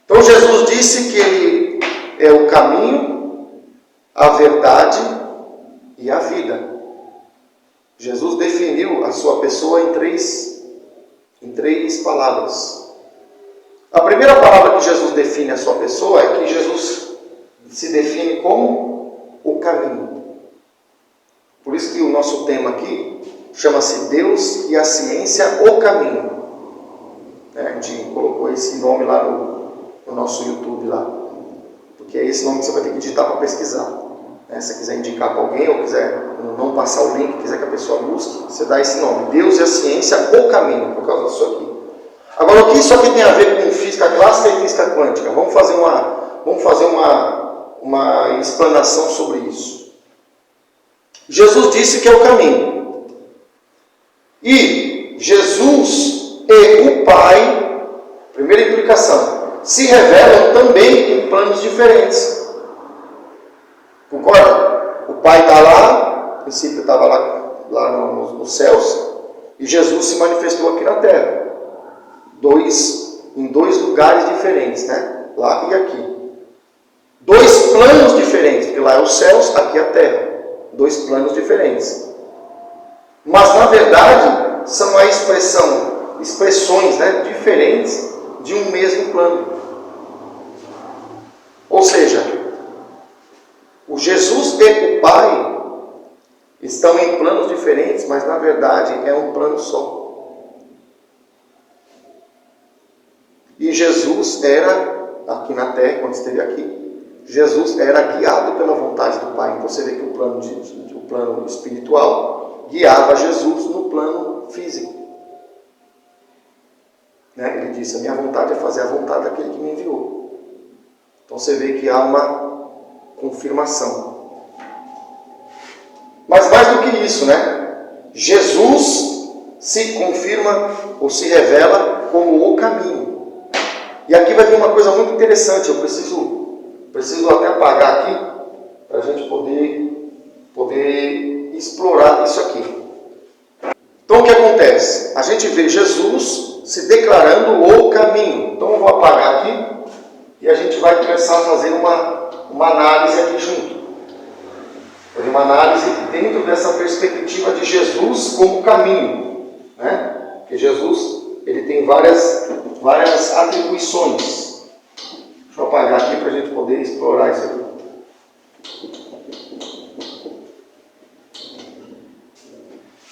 A: Então Jesus disse que Ele é o caminho, a verdade e a vida. Jesus definiu a sua pessoa em três palavras. A primeira palavra que Jesus define a sua pessoa é que Jesus se define como o caminho. Por isso que o nosso tema aqui chama-se Deus e a Ciência, o Caminho. A gente colocou esse nome lá no nosso YouTube lá, porque é esse nome que você vai ter que digitar para pesquisar. Se você quiser indicar para alguém ou quiser não passar o link, quiser que a pessoa busque, você dá esse nome, Deus e a Ciência, o Caminho, por causa disso aqui. Agora, o que isso aqui tem a ver com física clássica e física quântica? Vamos fazer uma explanação sobre isso. Jesus disse que é o caminho. E Jesus e o Pai, primeira implicação, se revelam também em planos diferentes. Concorda? O Pai está lá, no princípio estava lá nos céus, e Jesus se manifestou aqui na terra. Em dois lugares diferentes, né? Lá e aqui. Dois planos diferentes, porque lá é os céus, aqui é a terra. Dois planos diferentes. Mas na verdade são expressões, né, diferentes de um mesmo plano. Ou seja, o Jesus e o Pai estão em planos diferentes, mas na verdade é um plano só. E Jesus era, aqui na terra, quando esteve aqui, Jesus era guiado pela vontade do Pai. Então você vê que o plano espiritual guiava Jesus no plano físico. Né? Ele disse, a minha vontade é fazer a vontade daquele que me enviou. Então você vê que há uma confirmação. Mas mais do que isso, né? Jesus se confirma ou se revela como o caminho. E aqui vai vir uma coisa muito interessante. Eu preciso até apagar aqui para a gente poder explorar isso aqui. Então o que acontece? A gente vê Jesus se declarando o caminho. Então eu vou apagar aqui e a gente vai começar a fazer uma análise aqui junto. Fazer uma análise dentro dessa perspectiva de Jesus como caminho, né? Porque Jesus, ele tem várias atribuições. Deixa eu apagar aqui para a gente poder explorar isso aqui.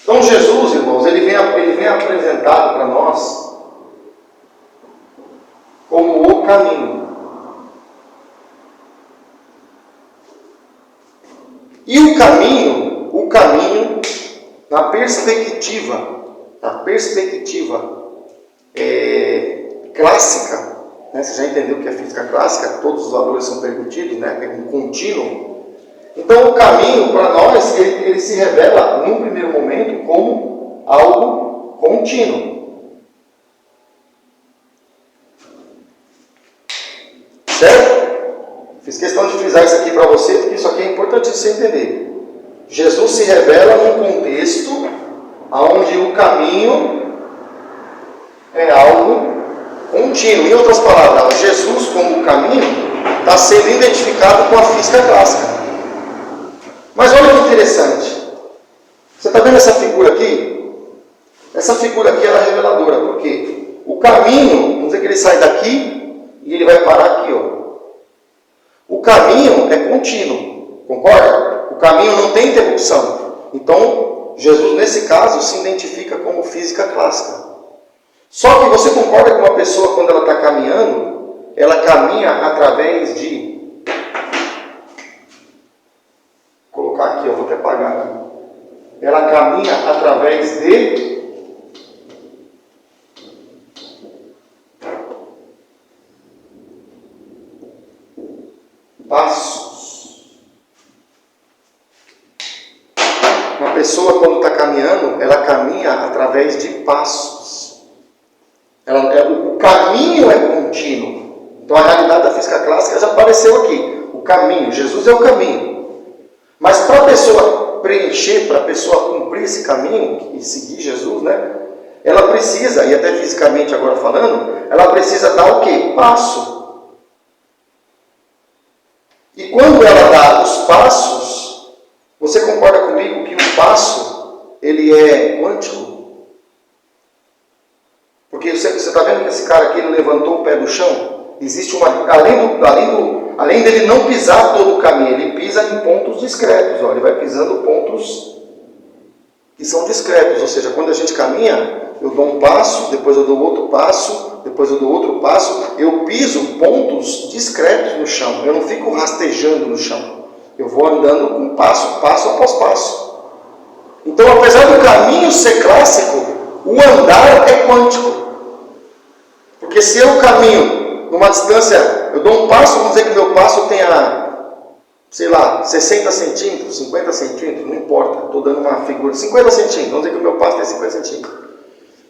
A: Então Jesus, irmãos, E o caminho, na perspectiva clássica, né? Você já entendeu o que é física clássica? Todos os valores são permitidos, né? É um contínuo. Então o caminho para nós, ele se revela num primeiro momento como algo contínuo. Certo? Fiz questão de frisar isso aqui para você, porque isso aqui é importante você entender. Jesus se revela num contexto onde o caminho é algo contínuo. Em outras palavras, Jesus como caminho está sendo identificado com a física clássica. Mas olha que interessante. Você está vendo essa figura aqui? Essa figura aqui ela é reveladora. Por quê? O caminho, vamos dizer que ele sai daqui e ele vai parar aqui, ó. O caminho é contínuo, concorda? O caminho não tem interrupção. Então, Jesus, nesse caso, se identifica como física clássica. Só que você concorda que uma pessoa, quando ela está caminhando, ela caminha através de... Vou colocar aqui, eu vou até apagar aqui. Ela caminha através de... passos. Uma pessoa, quando está caminhando, ela caminha através de passos. O caminho é contínuo. Então a realidade da física clássica já apareceu aqui. O caminho, Jesus é o caminho. Mas para a pessoa preencher, para a pessoa cumprir esse caminho e seguir Jesus, né? Ela precisa, e até fisicamente agora falando, ela precisa dar o quê? Passo. E quando ela dá os passos, você concorda comigo que o passo, ele é quântico? Porque você está vendo que esse cara aqui, ele levantou o pé do chão? Existe uma... Além dele não pisar todo o caminho, ele pisa em pontos discretos. Ó, ele vai pisando pontos que são discretos. Ou seja, quando a gente caminha, eu dou um passo, depois eu dou outro passo, depois eu dou outro passo, eu piso pontos discretos no chão, eu não fico rastejando no chão, eu vou andando com passo após passo. Então, apesar do caminho ser clássico, o andar é quântico. Porque se eu caminho numa distância, eu dou um passo, vamos dizer que meu passo tenha, sei lá, 60 centímetros, 50 centímetros, não importa, estou dando uma figura, 50 centímetros, vamos dizer que o meu passo tem 50 centímetros.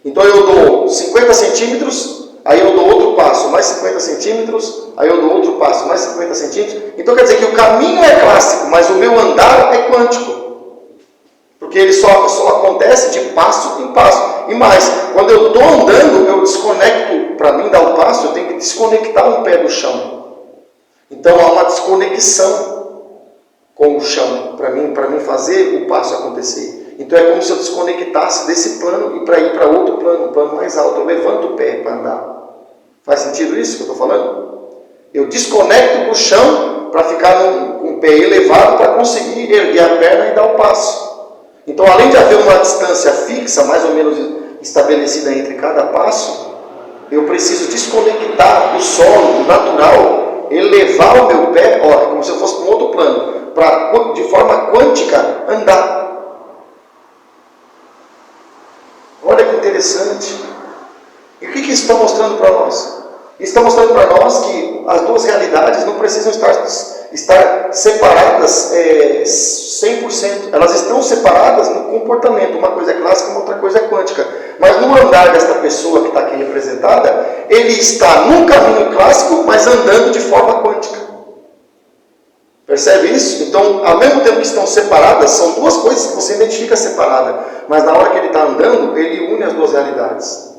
A: Então eu dou 50 centímetros, aí eu dou outro passo, mais 50 centímetros, aí eu dou outro passo, mais 50 centímetros. Então quer dizer que o caminho é clássico, mas o meu andar é quântico. Porque ele só acontece de passo em passo. E mais, quando eu estou andando, eu desconecto, para mim dar o passo, eu tenho que desconectar um pé do chão. Então há uma desconexão com o chão, para mim fazer o passo acontecer. Então é como se eu desconectasse desse plano e para ir para outro plano, um plano mais alto. Eu levanto o pé para andar. Faz sentido isso que eu estou falando? Eu desconecto do chão para ficar com o pé elevado para conseguir erguer a perna e dar o passo. Então, além de haver uma distância fixa, mais ou menos estabelecida entre cada passo, eu preciso desconectar do solo, do natural, elevar o meu pé, ó, como se eu fosse para um outro plano, para, de forma quântica, andar. Olha que interessante. E o que isso está mostrando para nós? Isso está mostrando para nós que as duas realidades não precisam estar separadas 100%. Elas estão separadas no comportamento. Uma coisa é clássica, uma outra coisa é quântica. Mas no andar desta pessoa que está aqui representada, ele está num caminho clássico, mas andando de forma quântica. Percebe isso? Então, ao mesmo tempo que estão separadas, são duas coisas que você identifica separada. Mas na hora que ele está andando, ele une as duas realidades.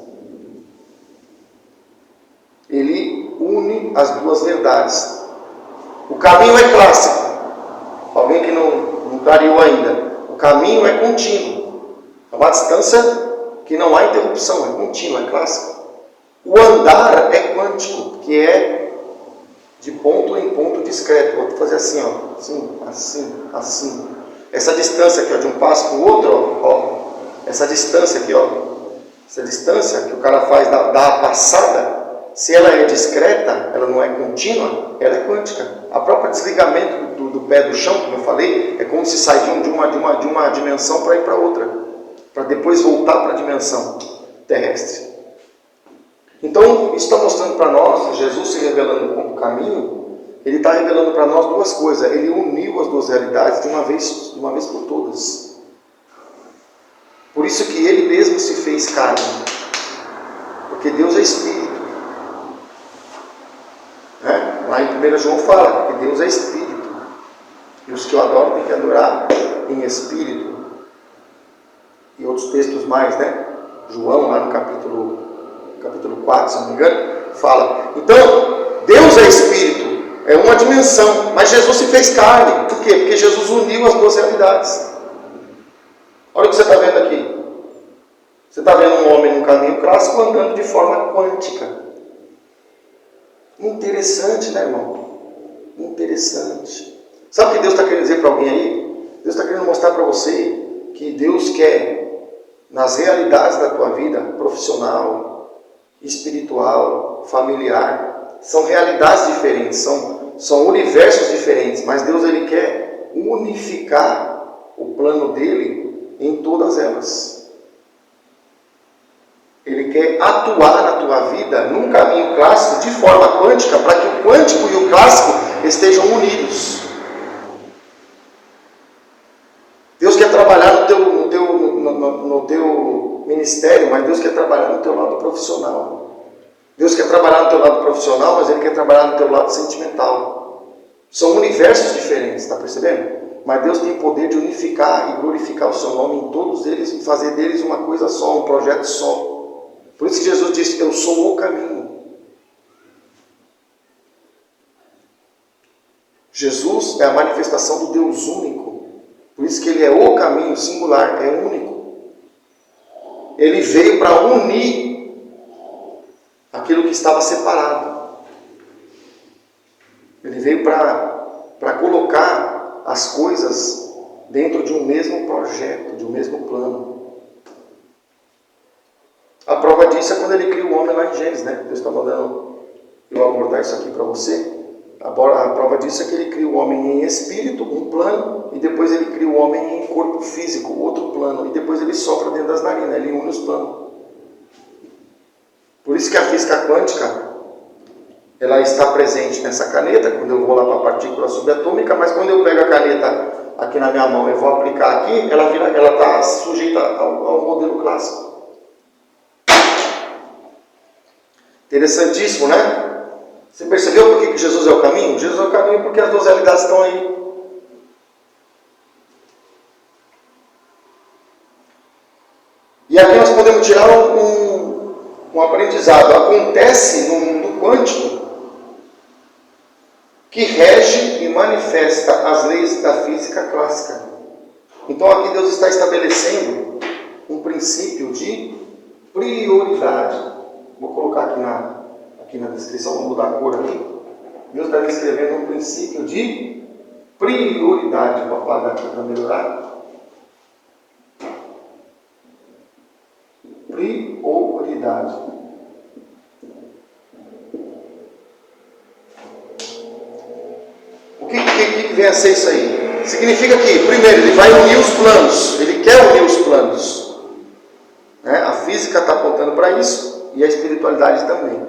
A: Ele une as duas verdades. O caminho é clássico. Alguém que não clareou ainda. O caminho é contínuo. É uma distância que não há interrupção, é contínuo, é clássico. O andar é quântico, que é de ponto em ponto discreto. Vou fazer assim, ó, assim, assim, assim. Essa distância aqui, ó, de um passo para o outro, ó, essa distância aqui, ó, essa distância que o cara faz da passada, se ela é discreta, ela não é contínua, ela é quântica. A própria desligamento do pé do chão, como eu falei, é como se saíam de uma dimensão para ir para outra, para depois voltar para a dimensão terrestre. Então, isso está mostrando para nós, Jesus se revelando como caminho, ele está revelando para nós duas coisas. Ele uniu as duas realidades de uma vez por todas. Por isso que ele mesmo se fez carne, porque Deus é Espírito. Lá em 1 João fala que Deus é Espírito, e os que o adoram têm que adorar em Espírito. E outros textos mais, né? João, lá no capítulo 4, se não me engano, fala. Então, Deus é Espírito, é uma dimensão, mas Jesus se fez carne. Por quê? Porque Jesus uniu as duas realidades. Olha o que você está vendo aqui. Você está vendo um homem no caminho clássico andando de forma quântica. Interessante, né, irmão? Interessante. Sabe o que Deus está querendo dizer para alguém aí? Deus está querendo mostrar para você que Deus quer, nas realidades da tua vida, profissional, espiritual, familiar, são realidades diferentes, são universos diferentes, mas Deus ele quer unificar o plano dele em todas elas. Ele quer atuar na tua vida num caminho clássico de forma quântica, para que o quântico e o clássico estejam unidos. Deus quer trabalhar no teu ministério, mas Deus quer trabalhar no teu lado profissional. Deus quer trabalhar no teu lado profissional, mas Ele quer trabalhar no teu lado sentimental. São universos diferentes, está percebendo? Mas Deus tem poder de unificar e glorificar o seu nome em todos eles e fazer deles uma coisa só, um projeto só. Por isso que Jesus disse, eu sou o caminho. Jesus é a manifestação do Deus único. Por isso que Ele é o caminho singular, é único. Ele veio para unir aquilo que estava separado. Ele veio para colocar as coisas dentro de um mesmo projeto, de um mesmo plano. A prova disso é quando ele cria o homem lá em Gênesis, né? Deus está mandando eu abordar isso aqui para você. A prova disso é que ele cria o homem em espírito, um plano, e depois ele cria o homem em corpo físico, outro plano, e depois ele sopra dentro das narinas, ele une os planos. Por isso que a física quântica, ela está presente nessa caneta, quando eu vou lá para a partícula subatômica, mas quando eu pego a caneta aqui na minha mão e vou aplicar aqui, ela está sujeita ao modelo clássico. Interessantíssimo, né? Você percebeu por que Jesus é o caminho? Jesus é o caminho porque as duas realidades estão aí. E aqui nós podemos tirar um aprendizado. Acontece no mundo quântico que rege e manifesta as leis da física clássica. Então aqui Deus está estabelecendo um princípio de prioridade. Vou colocar aqui na descrição, vou mudar a cor aqui. Deus está descrevendo um princípio de prioridade. Vou apagar aqui para melhorar. Prioridade. O que vem a ser isso aí? Significa que, primeiro, ele vai unir os planos. Ele quer unir os planos. A física está apontando para isso. E a espiritualidade também.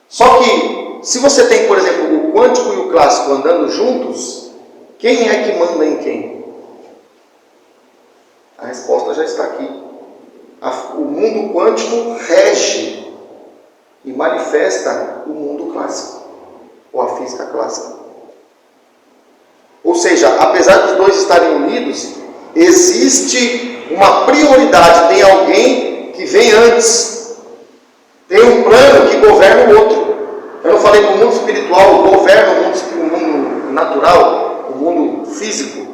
A: Só que, se você tem, por exemplo, o quântico e o clássico andando juntos, quem é que manda em quem? A resposta já está aqui. O mundo quântico rege e manifesta o mundo clássico, ou a física clássica. Ou seja, apesar dos dois estarem unidos, existe uma prioridade, tem alguém que vem antes. Tem um plano que governa o outro. Eu não falei que o mundo espiritual governa o mundo natural, o mundo físico.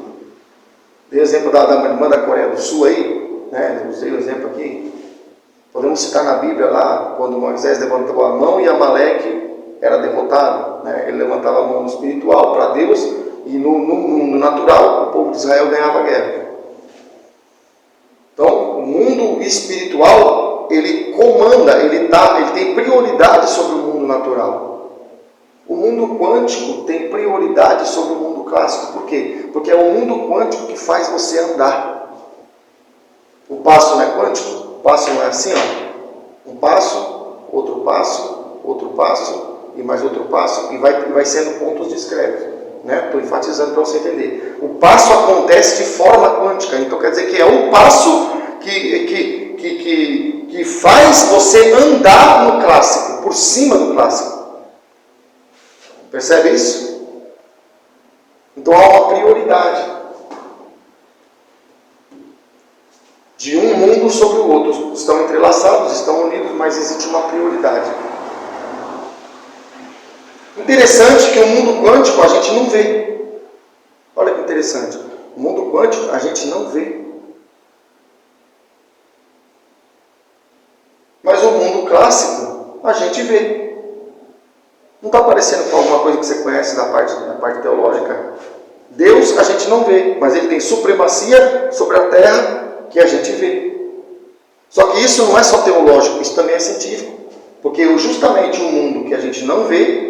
A: Dei o exemplo da irmã da Coreia do Sul aí, né? Eu usei o exemplo aqui. Podemos citar na Bíblia lá, quando Moisés levantou a mão e Amaleque era derrotado. Né? Ele levantava a mão no espiritual para Deus e no mundo natural o povo de Israel ganhava a guerra. Então, o mundo espiritual, ele comanda comanda, ele tem prioridade sobre o mundo natural. O mundo quântico tem prioridade sobre o mundo clássico. Por quê? Porque é o mundo quântico que faz você andar. O passo não é quântico? O passo não é assim, ó. Um passo, outro passo, e mais outro passo, e vai sendo pontos discretos. Estou enfatizando para você entender. O passo acontece de forma quântica, então quer dizer que é um passo que faz você andar no clássico, por cima do clássico. Percebe isso? Então há uma prioridade de um mundo sobre o outro. Estão entrelaçados, estão unidos, mas existe uma prioridade. Interessante que o mundo quântico a gente não vê. Olha que interessante. O mundo quântico a gente não vê. Mas o mundo clássico a gente vê. Não está parecendo com alguma coisa que você conhece da parte teológica? Deus a gente não vê, mas ele tem supremacia sobre a terra que a gente vê. Só que isso não é só teológico, isso também é científico. Porque justamente o mundo que a gente não vê.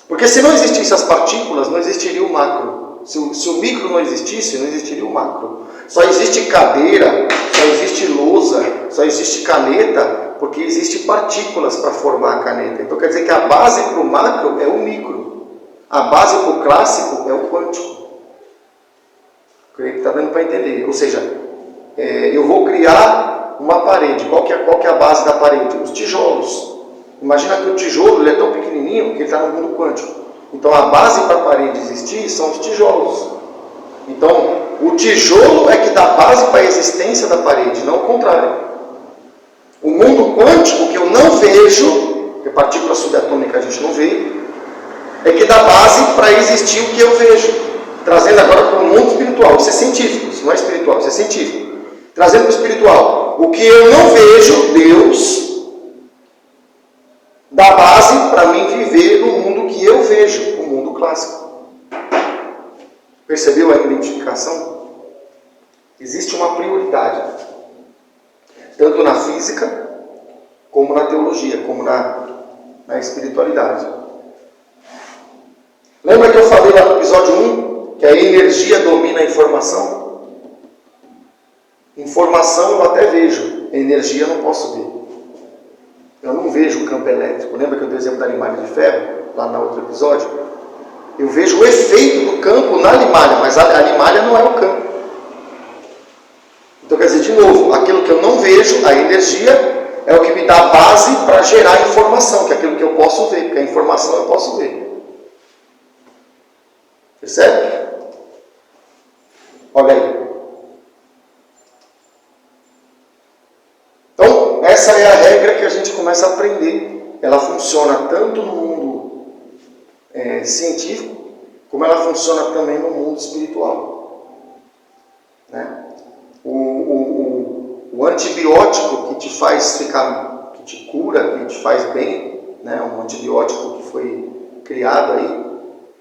A: Porque se não existissem as partículas, não existiria o macro. Se o micro não existisse, não existiria o macro. Só existe cadeira, só existe lousa, só existe caneta, porque existem partículas para formar a caneta. Então quer dizer que a base para o macro é o micro. A base para o clássico é o quântico. Creio que está dando para entender. Ou seja, eu vou criar uma parede. Qual que é a base da parede? Os tijolos. Imagina que o tijolo ele é tão pequenininho que ele está no mundo quântico. Então a base para a parede existir são os tijolos. Então o tijolo é que dá base para a existência da parede, não o contrário. O mundo quântico que eu não vejo, que partícula subatômica a gente não vê, é que dá base para existir o que eu vejo. Trazendo agora para o mundo espiritual. Isso é científico, isso não é espiritual, isso é científico. Trazendo para o espiritual. O que eu não vejo, Deus, dá base para mim viver no mundo que eu vejo, o mundo clássico. Percebeu a identificação? Existe uma prioridade, tanto na física, como na teologia, como na espiritualidade. Lembra que eu falei lá no episódio 1, que a energia domina a informação? Informação eu até vejo, energia eu não posso ver. Eu não vejo o campo elétrico. Lembra que eu dei o exemplo da limalha de ferro, lá no outro episódio? Eu vejo o efeito do campo na limalha, mas a limalha não é o campo. Então quer dizer, de novo, aquilo que eu não vejo, a energia, é o que me dá base para gerar informação, que é aquilo que eu posso ver, porque a informação eu posso ver. Percebe? Olha aí. Então, essa é a regra que a gente começa a aprender. Ela funciona tanto no mundo científico, como ela funciona também no mundo espiritual. Né? O antibiótico que te faz ficar, que te cura, que te faz bem, né? Um antibiótico que foi criado aí,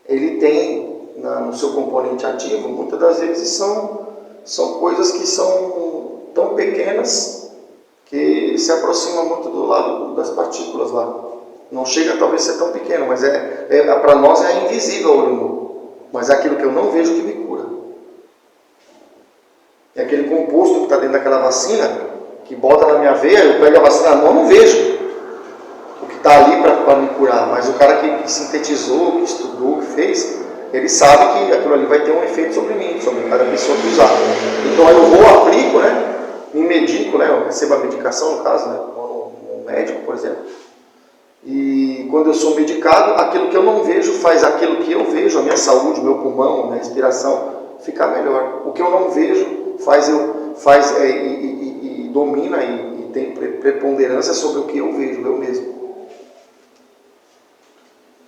A: ele tem no seu componente ativo, muitas das vezes são coisas que são tão pequenas que se aproximam muito do lado das partículas lá. Não chega talvez a ser tão pequeno, mas para nós é invisível ao olho nu. Mas é aquilo que eu não vejo que me cura. É aquele composto que está dentro daquela vacina, que bota na minha veia, eu pego a vacina na mão, eu não vejo o que está ali para me curar. Mas o cara que sintetizou, que estudou, que fez, ele sabe que aquilo ali vai ter um efeito sobre mim, sobre cada pessoa que usar. Então eu vou, aplico, né? Me medico, né? Eu recebo a medicação, no caso, né? Um médico, por exemplo. E quando eu sou medicado, aquilo que eu não vejo faz aquilo que eu vejo, a minha saúde, o meu pulmão, a minha respiração, ficar melhor. O que eu não vejo domina e tem preponderância sobre o que eu vejo, eu mesmo.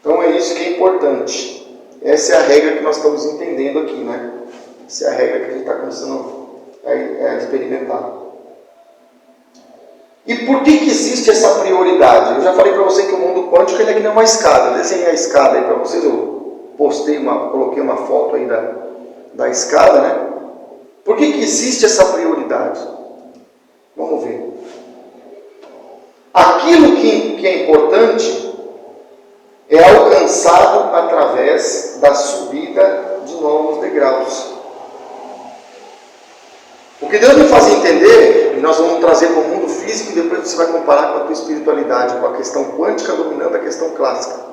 A: Então é isso que é importante. Essa é a regra que nós estamos entendendo aqui, né? Essa é a regra que a gente está começando a experimentar. E por que existe essa prioridade? Eu já falei para você que o mundo quântico ele é que nem uma escada. Eu desenhei a escada aí para vocês, eu coloquei uma foto aí da escada, né? Por que existe essa prioridade? Vamos ver. Aquilo que é importante é alcançado através da subida de novos degraus. O que Deus me faz entender, e nós vamos trazer para o mundo físico, e depois você vai comparar com a tua espiritualidade, com a questão quântica dominando a questão clássica.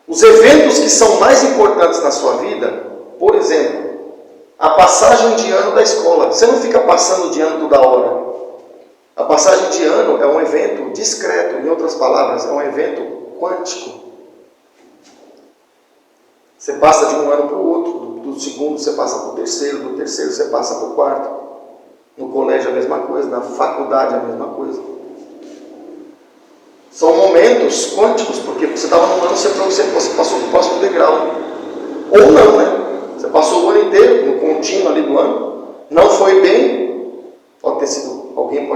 A: Os eventos que são mais importantes na sua vida, por exemplo, a passagem de ano da escola. Você não fica passando de ano toda hora. A passagem de ano é um evento discreto, em outras palavras, é um evento quântico. Você passa de um ano para o outro, do segundo você passa para o terceiro, do terceiro você passa para o quarto. No colégio a mesma coisa, na faculdade a mesma coisa. São momentos quânticos, porque você estava num ano, você passou para o próximo degrau. Ou não, né? Você passou o ano inteiro, no contínuo ali do ano, não foi bem, pode ter sido, alguém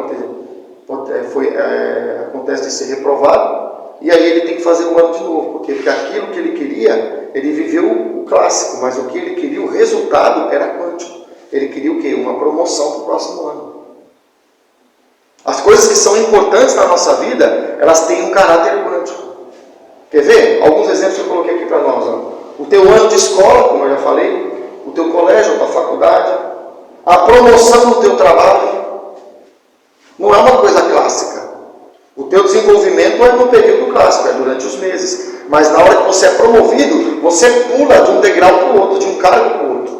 A: acontece de ser reprovado, e aí ele tem que fazer um ano de novo, porque aquilo que ele queria, ele viveu o clássico, mas o que ele queria, o resultado era quântico. Ele queria o quê? Uma promoção para o próximo ano. As coisas que são importantes na nossa vida, elas têm um caráter quântico. Quer ver? Alguns exemplos que eu coloquei aqui para nós. Ó. O teu ano de escola, como eu já falei, o teu colégio, a tua faculdade, a promoção do teu trabalho, não é uma coisa clássica. O teu desenvolvimento é no período clássico, é durante os meses. Mas na hora que você é promovido, você pula de um degrau para o outro, de um cargo para o outro.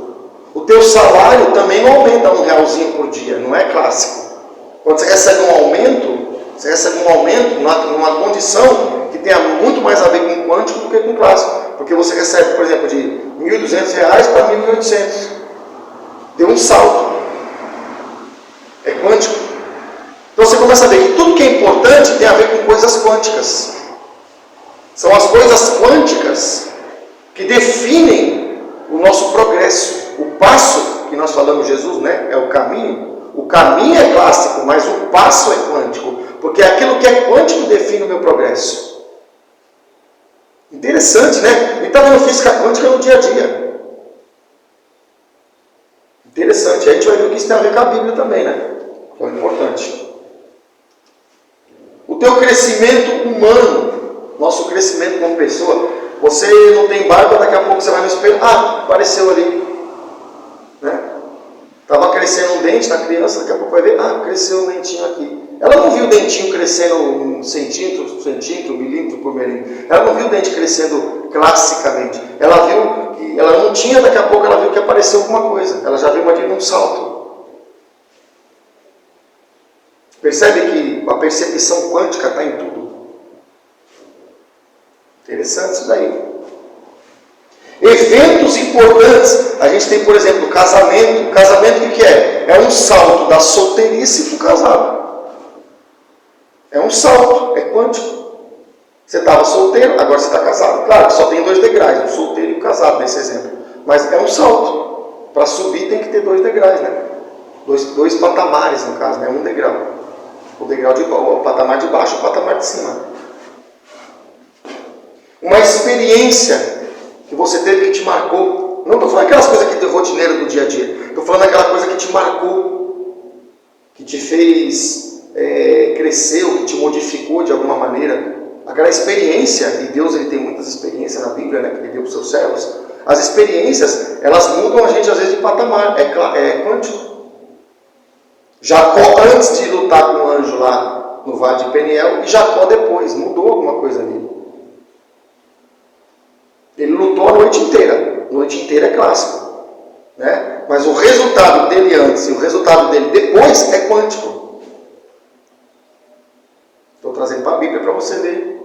A: O teu salário também não aumenta R$1 por dia, não é clássico. Quando você recebe um aumento numa condição que tenha muito mais a ver com o quântico do que com o clássico. Porque você recebe, por exemplo, de R$1.200 para R$1.800. Deu um salto. É quântico. Então você começa a ver que tudo que é importante tem a ver com coisas quânticas. São as coisas quânticas que definem o nosso progresso. O passo que nós falamos, Jesus, né, é o caminho. O caminho é clássico, mas o passo é quântico. Porque aquilo que é quântico define o meu progresso. Interessante, né? A gente está vendo física quântica no dia a dia. Interessante. Aí a gente vai ver o que isso tem a ver com a Bíblia também, né? Que é o importante. O teu crescimento humano, nosso crescimento como pessoa. Você não tem barba, daqui a pouco você vai no espelho. Ah, apareceu ali. Né? Estava crescendo um dente na criança, daqui a pouco vai ver, cresceu um dentinho aqui. Ela não viu o dentinho crescendo 1 centímetro, milímetro por milímetro. Ela não viu o dente crescendo classicamente. Ela viu que ela não tinha, daqui a pouco ela viu que apareceu alguma coisa. Ela já viu um salto. Percebe que a percepção quântica está em tudo. Interessante isso daí. Eventos importantes, a gente tem, por exemplo, o casamento. O casamento o que é? É um salto da solteirice para o casado. É um salto, é quântico. Você estava solteiro, agora você está casado. Claro que só tem 2 degraus, o solteiro e o casado nesse exemplo. Mas é um salto. Para subir tem que ter 2 degraus, né? Dois patamares no caso, né? Um degrau. O patamar de baixo e o patamar de cima. Uma experiência que você teve que te marcou. Não estou falando aquelas coisas que rotineiras do dia a dia. Estou falando aquela coisa que te marcou, que te fez crescer, ou que te modificou de alguma maneira. Aquela experiência, e Deus ele tem muitas experiências na Bíblia, né, que ele deu para os seus servos. As experiências, elas mudam a gente às vezes de patamar, é quântico. Jacó antes de lutar com o anjo lá no Vale de Peniel, e Jacó depois, mudou alguma coisa nele. Ele lutou a noite inteira. A noite inteira é clássico. Né? Mas o resultado dele antes e o resultado dele depois é quântico. Estou trazendo para a Bíblia para você ver.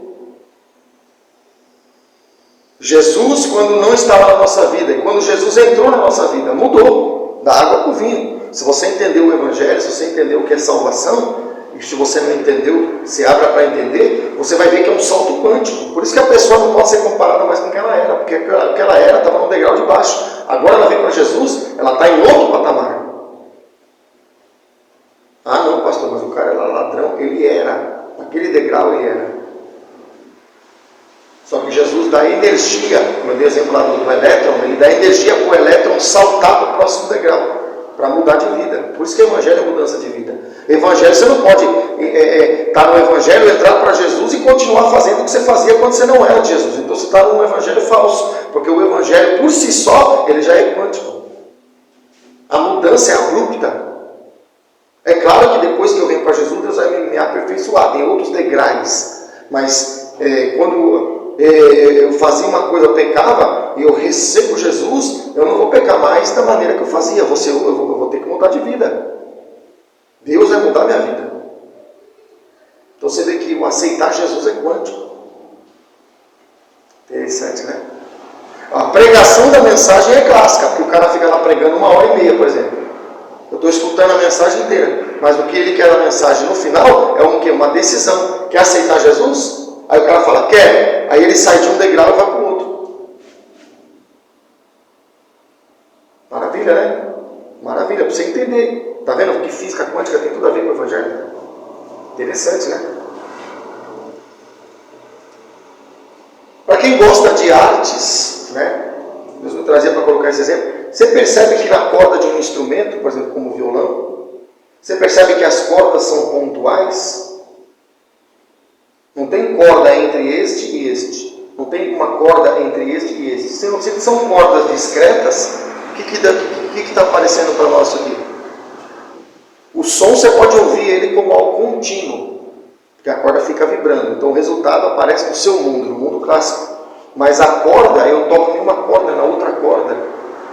A: Jesus, quando não estava na nossa vida, e quando Jesus entrou na nossa vida, mudou da água para o vinho. Se você entendeu o Evangelho, se você entendeu o que é salvação, e se você não entendeu, se abra para entender, você vai ver que é um salto quântico. Por isso que a pessoa não pode ser comparada mais com o que ela era, porque o que ela era estava no degrau de baixo. Agora ela vem para Jesus, ela está em outro patamar. Ah não, pastor, mas o cara era ladrão. Ele era, naquele degrau ele era. Só que Jesus dá energia, como eu dei exemplo lá do elétron, ele dá energia para o elétron saltar para o próximo degrau. para mudar de vida. Por isso que o Evangelho é mudança de vida. Evangelho, você não pode estar no Evangelho, entrar para Jesus e continuar fazendo o que você fazia quando você não era de Jesus. Então você está num Evangelho falso, porque o Evangelho por si só, ele já é quântico. A mudança é abrupta. É claro que depois que eu venho para Jesus, Deus vai me aperfeiçoar, tem outros degraus. Mas quando eu fazia uma coisa, eu pecava, e eu recebo Jesus, eu não vou pecar mais da maneira que eu fazia. Eu vou ter que mudar de vida. Deus vai mudar minha vida. Então você vê que o aceitar Jesus é quântico. Interessante, né? A pregação da mensagem é clássica, porque o cara fica lá pregando 1h30, por exemplo. Eu estou escutando a mensagem inteira, mas o que ele quer da mensagem no final é uma decisão. Quer aceitar Jesus? Aí o cara fala, quer. Aí ele sai de um degrau e vai para o outro. Maravilha, né? Maravilha, para você entender. Está vendo que física quântica tem tudo a ver com o Evangelho? Interessante, né? Para quem gosta de artes, né? Deus me trazia para colocar esse exemplo. Você percebe que na corda de um instrumento, por exemplo, como o violão, você percebe que as cordas são pontuais? Não tem corda entre este e este. Não tem uma corda entre este e este. Se são cordas discretas, o que está aparecendo para nós aqui? O som você pode ouvir ele como algo contínuo, porque a corda fica vibrando. Então o resultado aparece no seu mundo, no mundo clássico. Mas a corda, eu toco em uma corda, na outra corda.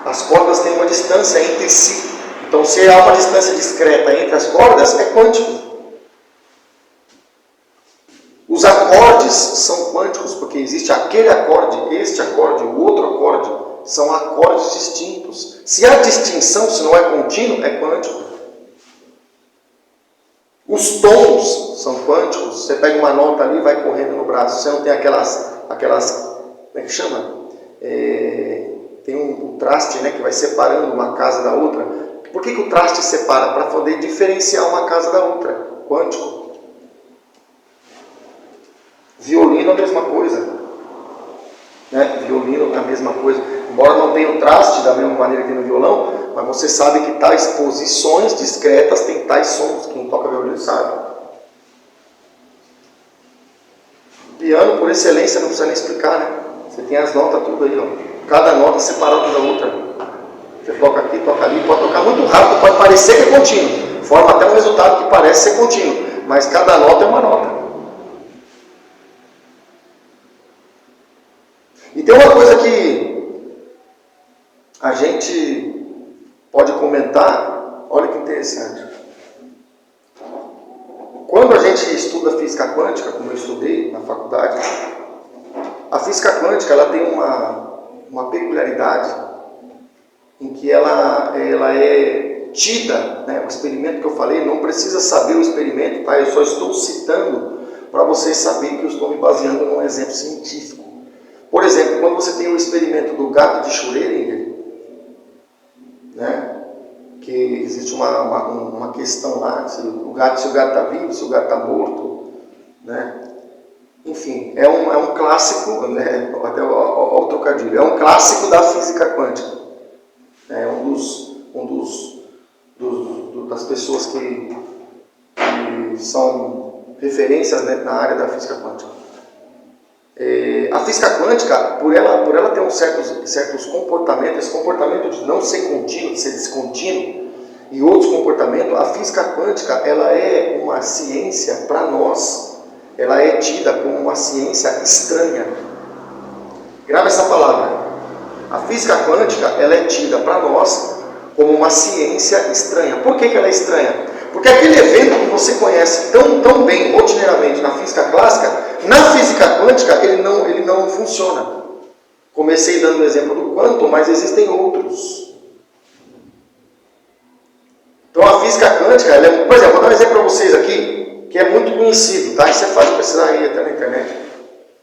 A: As cordas têm uma distância entre si. Então se há uma distância discreta entre as cordas, é quântico. Os acordes são quânticos, porque existe aquele acorde, este acorde, o outro acorde. São acordes distintos. Se há distinção, se não é contínuo, é quântico. Os tons são quânticos. Você pega uma nota ali e vai correndo no braço. Você não tem aquelas como é que chama? Tem um traste, né, que vai separando uma casa da outra. Por que o traste separa? Para poder diferenciar uma casa da outra. Quântico. Violino é a mesma coisa. Né? Violino é a mesma coisa. Embora não tenha o traste da mesma maneira que tem no violão, mas você sabe que tais posições discretas têm tais sons. Quem toca violino sabe. Piano, por excelência, não precisa nem explicar, né? Você tem as notas tudo aí, ó. Cada nota separada da outra. Você toca aqui, toca ali, pode tocar muito rápido, pode parecer que é contínuo. Forma até um resultado que parece ser contínuo, mas cada nota é uma nota. E tem uma coisa que a gente pode comentar, olha que interessante. Quando a gente estuda física quântica, como eu estudei na faculdade, a física quântica ela tem uma peculiaridade em que ela é tida, né? O experimento que eu falei, não precisa saber o experimento, tá? Eu só estou citando para vocês saberem que eu estou me baseando num exemplo científico. Por exemplo, quando você tem o experimento do gato de Schrödinger, né? Que existe uma questão lá, se o gato está vivo, se o gato está morto, né? Enfim, é um clássico, né? Até o trocadilho, é um clássico da física quântica. É das pessoas que são referências, né, na área da física quântica. A física quântica, por ela ter certos comportamentos, esse comportamento de não ser contínuo, de ser descontínuo, e outros comportamentos, a física quântica ela é uma ciência para nós, ela é tida como uma ciência estranha. Grava essa palavra. A física quântica ela é tida para nós como uma ciência estranha. Por que ela é estranha? Porque aquele evento que você conhece tão bem, rotineiramente, na física clássica, na física quântica ele não funciona. Comecei dando o exemplo do quantum, mas existem outros. Então a física quântica, por exemplo, vou dar um exemplo para vocês aqui, que é muito conhecido, tá? Isso é fácil precisar ir até na internet.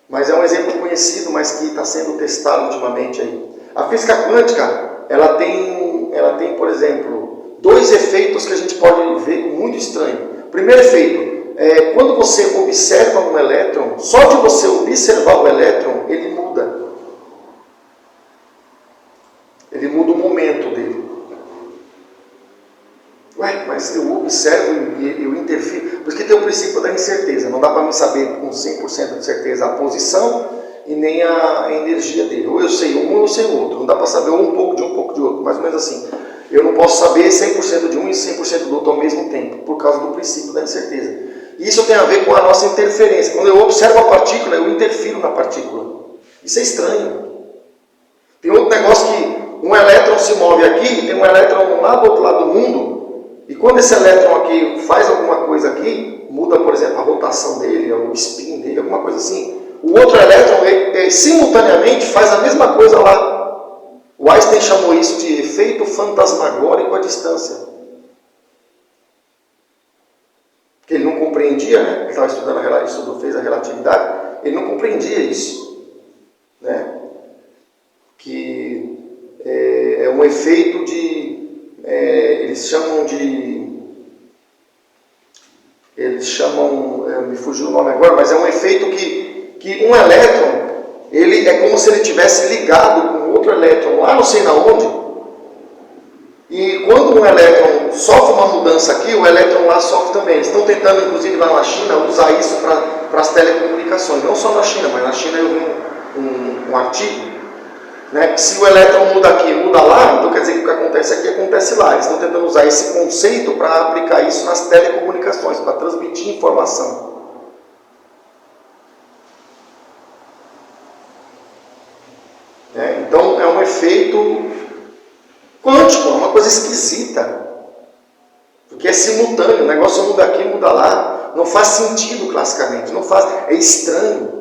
A: Mas é um exemplo conhecido, mas que está sendo testado ultimamente aí. A física quântica, ela tem, por exemplo, dois efeitos que a gente pode ver muito estranho. Primeiro efeito, quando você observa um elétron, só de você observar o elétron, ele muda. Ele muda o momento dele. incerteza. Não dá para me saber com 100% de certeza a posição e nem a energia dele. Ou eu sei um ou eu sei o outro. Não dá para saber um pouco de um, pouco de outro. Mais ou menos assim. Eu não posso saber 100% de um e 100% do outro ao mesmo tempo, por causa do princípio da incerteza. E isso tem a ver com a nossa interferência. Quando eu observo a partícula, eu interfiro na partícula. Isso é estranho. Tem outro negócio que um elétron se move aqui, tem um elétron lá do outro lado do mundo, e quando esse elétron aqui faz alguma coisa aqui, muda, por exemplo, a rotação dele, o spin dele, alguma coisa assim, o outro elétron simultaneamente faz a mesma coisa lá. O Einstein chamou isso de efeito fantasmagórico à distância. Porque ele não compreendia, né? Ele estava estudando, fez a relatividade, ele não compreendia isso, né? Que é um efeito eles chamam, me fugiu o nome agora, mas é um efeito que um elétron, ele é como se ele tivesse ligado com outro elétron lá não sei na onde, e quando um elétron sofre uma mudança aqui, o elétron lá sofre também. Eles estão tentando, inclusive lá na China, usar isso para as telecomunicações, não só na China, mas na China eu vi um artigo, né, que se o elétron muda aqui, muda lá, então quer dizer que o que acontece aqui, acontece lá. Eles estão tentando usar esse conceito para aplicar isso nas telecomunicações, para transmitir informação. Então é um efeito quântico, é uma coisa esquisita. Porque é simultâneo, o negócio muda aqui, muda lá. Não faz sentido classicamente, não faz, é estranho.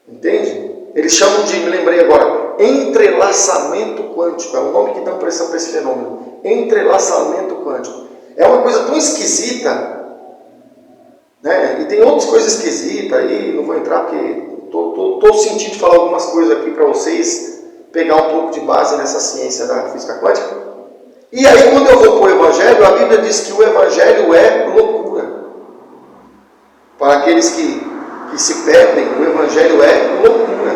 A: Entende? Eles chamam de, me lembrei agora, entrelaçamento quântico. É o nome que dão para esse fenômeno. Entrelaçamento quântico. É uma coisa tão esquisita, né? E tem outras coisas esquisitas aí, não vou entrar porque estou sentindo falar algumas coisas aqui para vocês, pegar um pouco de base nessa ciência da física quântica. E aí quando eu vou para o Evangelho, a Bíblia diz que o Evangelho é loucura. Para aqueles que se perdem, o Evangelho é loucura.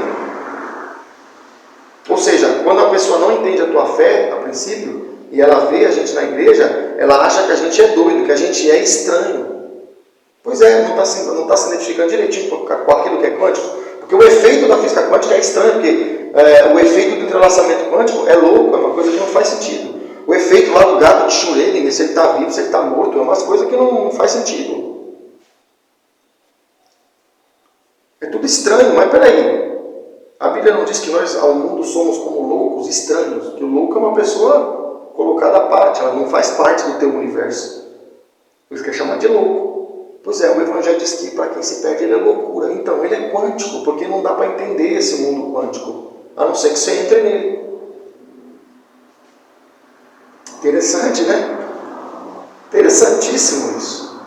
A: Ou seja, quando a pessoa não entende a tua fé, a princípio, e ela vê a gente na igreja, ela acha que a gente é doido, que a gente é estranho. Pois é, não está se identificando direitinho com aquilo que é quântico. Porque o efeito da física quântica é estranho, porque o efeito do entrelaçamento quântico é louco, é uma coisa que não faz sentido. O efeito lá do gato de Schrödinger, se ele está vivo, se ele está morto, é umas coisas que não faz sentido. É tudo estranho, mas peraí. A Bíblia não diz que nós ao mundo somos como loucos, estranhos. Que o louco é uma pessoa colocada à parte, ela não faz parte do teu universo. Por isso que é chamado de louco. Pois é, o Evangelho diz que para quem se perde ele é loucura. Então, ele é quântico, porque não dá para entender esse mundo quântico, a não ser que você entre nele. Interessante, né? Interessantíssimo isso.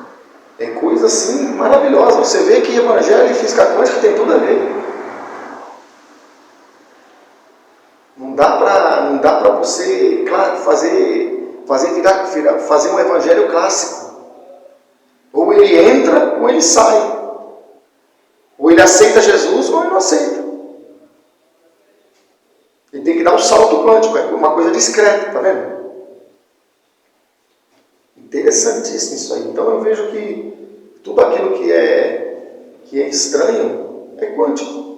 A: É coisa assim maravilhosa. Você vê que Evangelho e física quântica tem tudo a ver. Não dá para você, claro, fazer um Evangelho clássico. Ou ele entra ou ele sai. Ou ele aceita Jesus ou ele não aceita. Ele tem que dar um salto quântico. É uma coisa discreta, tá vendo? Interessantíssimo isso aí. Então eu vejo que tudo aquilo que é estranho é quântico.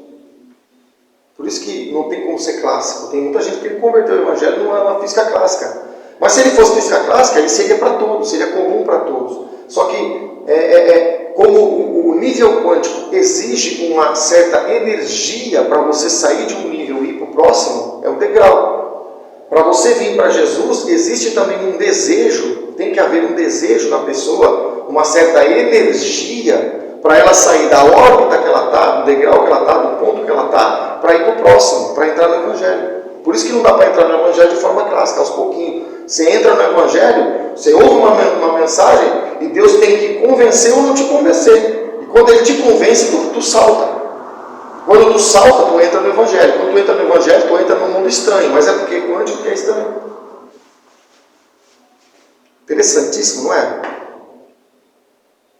A: Por isso que não tem como ser clássico. Tem muita gente que converteu o Evangelho numa física clássica. Mas se ele fosse física clássica, ele seria para todos, seria comum para todos. Só que, como o nível quântico exige uma certa energia para você sair de um nível e ir para o próximo, é o degrau. Para você vir para Jesus, existe também um desejo, tem que haver um desejo na pessoa, uma certa energia para ela sair da órbita que ela está, do degrau que ela está, do ponto que ela está, para ir para o próximo, para entrar no Evangelho. Por isso que não dá para entrar no Evangelho de forma clássica, aos pouquinhos. Você entra no Evangelho, você ouve uma mensagem e Deus tem que convencer ou não te convencer. E quando Ele te convence, tu salta. Quando tu salta, tu entra no Evangelho. Quando tu entra no Evangelho, tu entra no mundo estranho. Mas é porque quântico é estranho. Interessantíssimo, não é?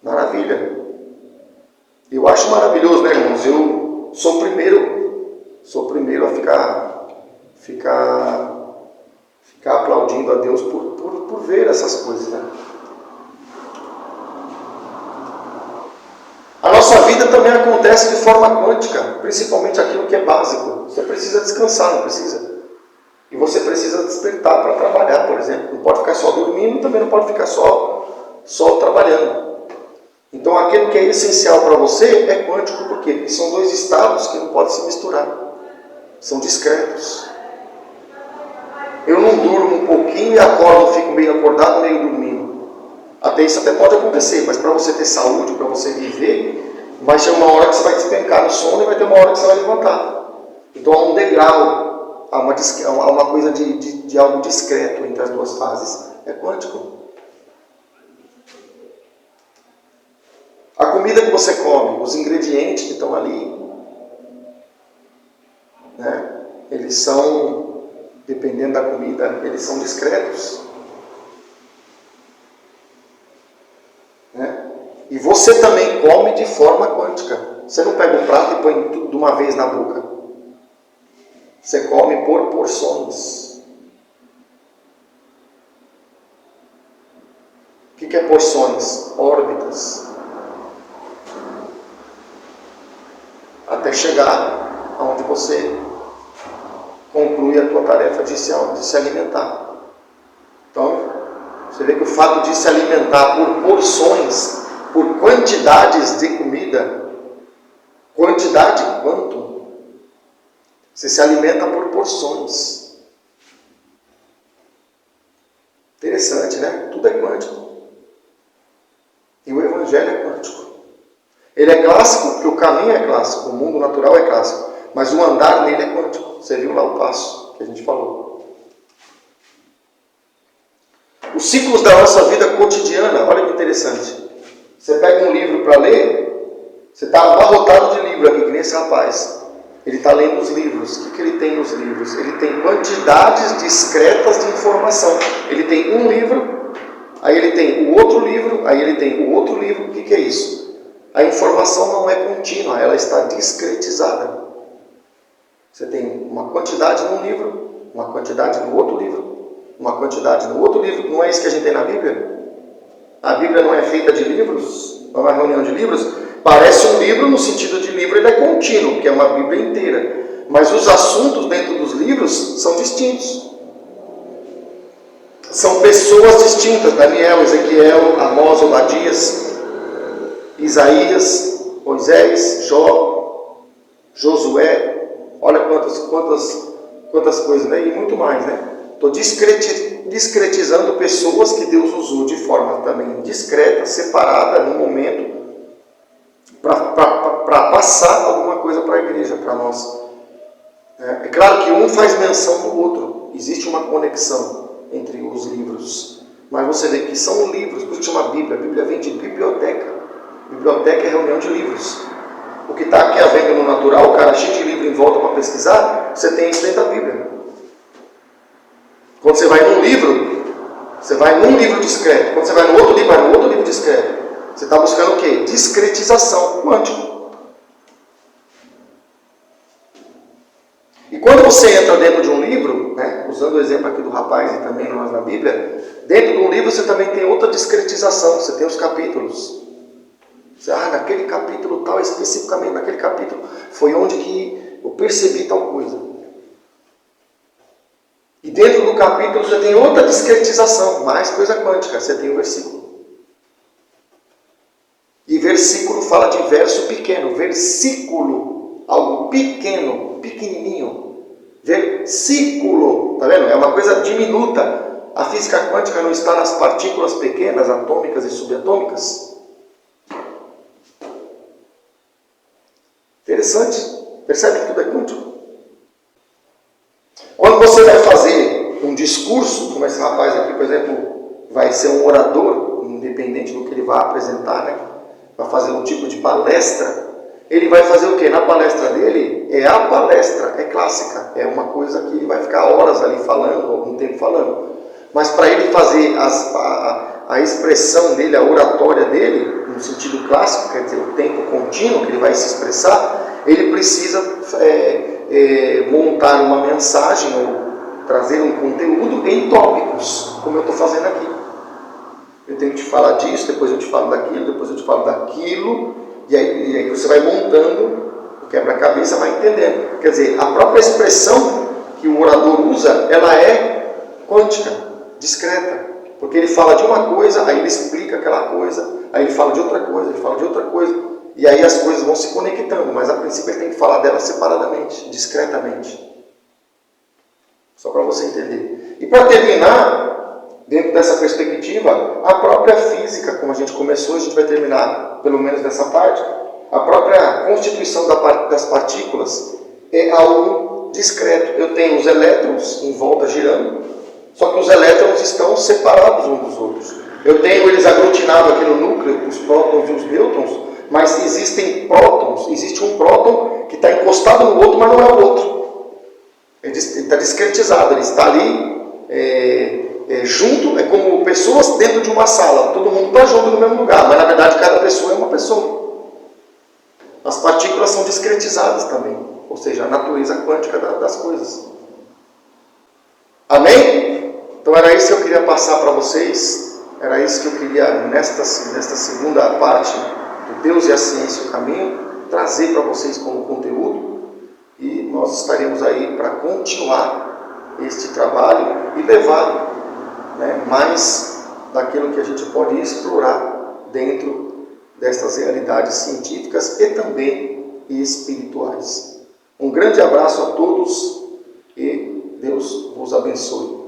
A: Maravilha. Eu acho maravilhoso, né, irmãos? Eu sou o primeiro a ficar aplaudindo a Deus por ver essas coisas, né? vida também acontece de forma quântica, principalmente aquilo que é básico. Você precisa descansar, não precisa? E você precisa despertar para trabalhar, por exemplo. Não pode ficar só dormindo, também não pode ficar só trabalhando. Então aquilo que é essencial para você é quântico, por quê? Porque são dois estados que não podem se misturar. São discretos. Eu não durmo um pouquinho e acordo, fico meio acordado, meio dormindo. Até isso até pode acontecer, mas para você ter saúde, para você viver, vai ter uma hora que você vai despencar no sono e vai ter uma hora que você vai levantar. Então há um degrau, há uma coisa de algo discreto entre as duas fases. É quântico. A comida que você come, os ingredientes que estão ali, né, eles são, dependendo da comida, eles são discretos. Né? E você também come de forma quântica. Você não pega um prato e põe tudo de uma vez na boca. Você come por porções. O que é porções? Órbitas. Até chegar aonde você conclui a tua tarefa de se alimentar. Então, você vê que o fato de se alimentar por porções, por quantidades de comida, quantidade, quanto? Você se alimenta por porções. Interessante, né? Tudo é quântico. E o Evangelho é quântico. Ele é clássico, porque o caminho é clássico, o mundo natural é clássico, mas o andar nele é quântico. Você viu lá o passo que a gente falou. Os ciclos da nossa vida cotidiana, olha que interessante. Você pega um livro para ler, você está abarrotado de livro aqui, que nem esse rapaz. Ele está lendo os livros. O que ele tem nos livros? Ele tem quantidades discretas de informação. Ele tem um livro, aí ele tem o outro livro, aí ele tem o outro livro. O que é isso? A informação não é contínua, ela está discretizada. Você tem uma quantidade num livro, uma quantidade no outro livro, uma quantidade no outro livro. Não é isso que a gente tem na Bíblia? A Bíblia não é feita de livros? Não é uma reunião de livros? Parece um livro no sentido de livro, ele é contínuo, que é uma Bíblia inteira. Mas os assuntos dentro dos livros são distintos. São pessoas distintas. Daniel, Ezequiel, Amós, Obadias, Isaías, Moisés, Jó, Josué, olha quantas coisas, né? E muito mais, né? Estou discretizando pessoas que Deus usou de forma também discreta, separada, no momento, para passar alguma coisa para a igreja, para nós. É claro que um faz menção do outro, existe uma conexão entre os livros, mas você vê que são livros, por isso chama Bíblia. A Bíblia vem de biblioteca. Biblioteca é reunião de livros. O que está aqui à venda no natural, o cara cheio de livro em volta para pesquisar, você tem isso dentro da Bíblia. Quando você vai num livro, você vai num livro discreto. Quando você vai no outro livro, vai no outro livro discreto. Você está buscando o quê? Discretização, quântico. E quando você entra dentro de um livro, né, usando o exemplo aqui do rapaz e também nós na Bíblia, dentro de um livro você também tem outra discretização, você tem os capítulos. Naquele capítulo tal, especificamente naquele capítulo, foi onde que eu percebi tal coisa. E dentro do capítulo você tem outra discretização, mais coisa quântica, você tem o versículo. E versículo fala de verso pequeno, versículo, algo pequeno, pequenininho. Versículo, tá vendo? É uma coisa diminuta. A física quântica não está nas partículas pequenas, atômicas e subatômicas. Interessante. Percebe que tudo é quântico? Quando você vai fazer um discurso, como esse rapaz aqui, por exemplo, vai ser um orador, independente do que ele vai apresentar, né? Vai fazer um tipo de palestra, ele vai fazer o quê? Na palestra dele, a palestra é clássica, é uma coisa que ele vai ficar horas ali falando, algum tempo falando. Mas para ele fazer a expressão dele, a oratória dele, no sentido clássico, quer dizer, o tempo contínuo que ele vai se expressar, ele precisa montar uma mensagem ou trazer um conteúdo em tópicos, como eu estou fazendo aqui. Eu tenho que te falar disso, depois eu te falo daquilo, depois eu te falo daquilo, E aí você vai montando o quebra-cabeça, vai entendendo. Quer dizer, a própria expressão que o orador usa, ela é quântica, discreta. Porque ele fala de uma coisa, aí ele explica aquela coisa, aí ele fala de outra coisa, ele fala de outra coisa. E aí as coisas vão se conectando, mas a princípio ele tem que falar delas separadamente, discretamente. Só para você entender. E para terminar, dentro dessa perspectiva, a própria física, como a gente começou, a gente vai terminar pelo menos nessa parte, a própria constituição das partículas é algo discreto. Eu tenho os elétrons em volta girando, só que os elétrons estão separados uns dos outros. Eu tenho eles aglutinados aqui no núcleo, os prótons e os nêutrons, mas existem prótons, existe um próton que está encostado no outro, mas não é o outro. Ele está discretizado, ele está ali junto, é como pessoas dentro de uma sala, todo mundo está junto no mesmo lugar, mas na verdade cada pessoa é uma pessoa. As partículas são discretizadas também, ou seja, a natureza quântica das coisas. Amém? Então era isso que eu queria passar para vocês, era isso que eu queria nesta segunda parte do Deus e a Ciência e o Caminho, trazer para vocês como conteúdo, e nós estaremos aí para continuar este trabalho e levar mais daquilo que a gente pode explorar dentro destas realidades científicas e também espirituais. Um grande abraço a todos e Deus vos abençoe.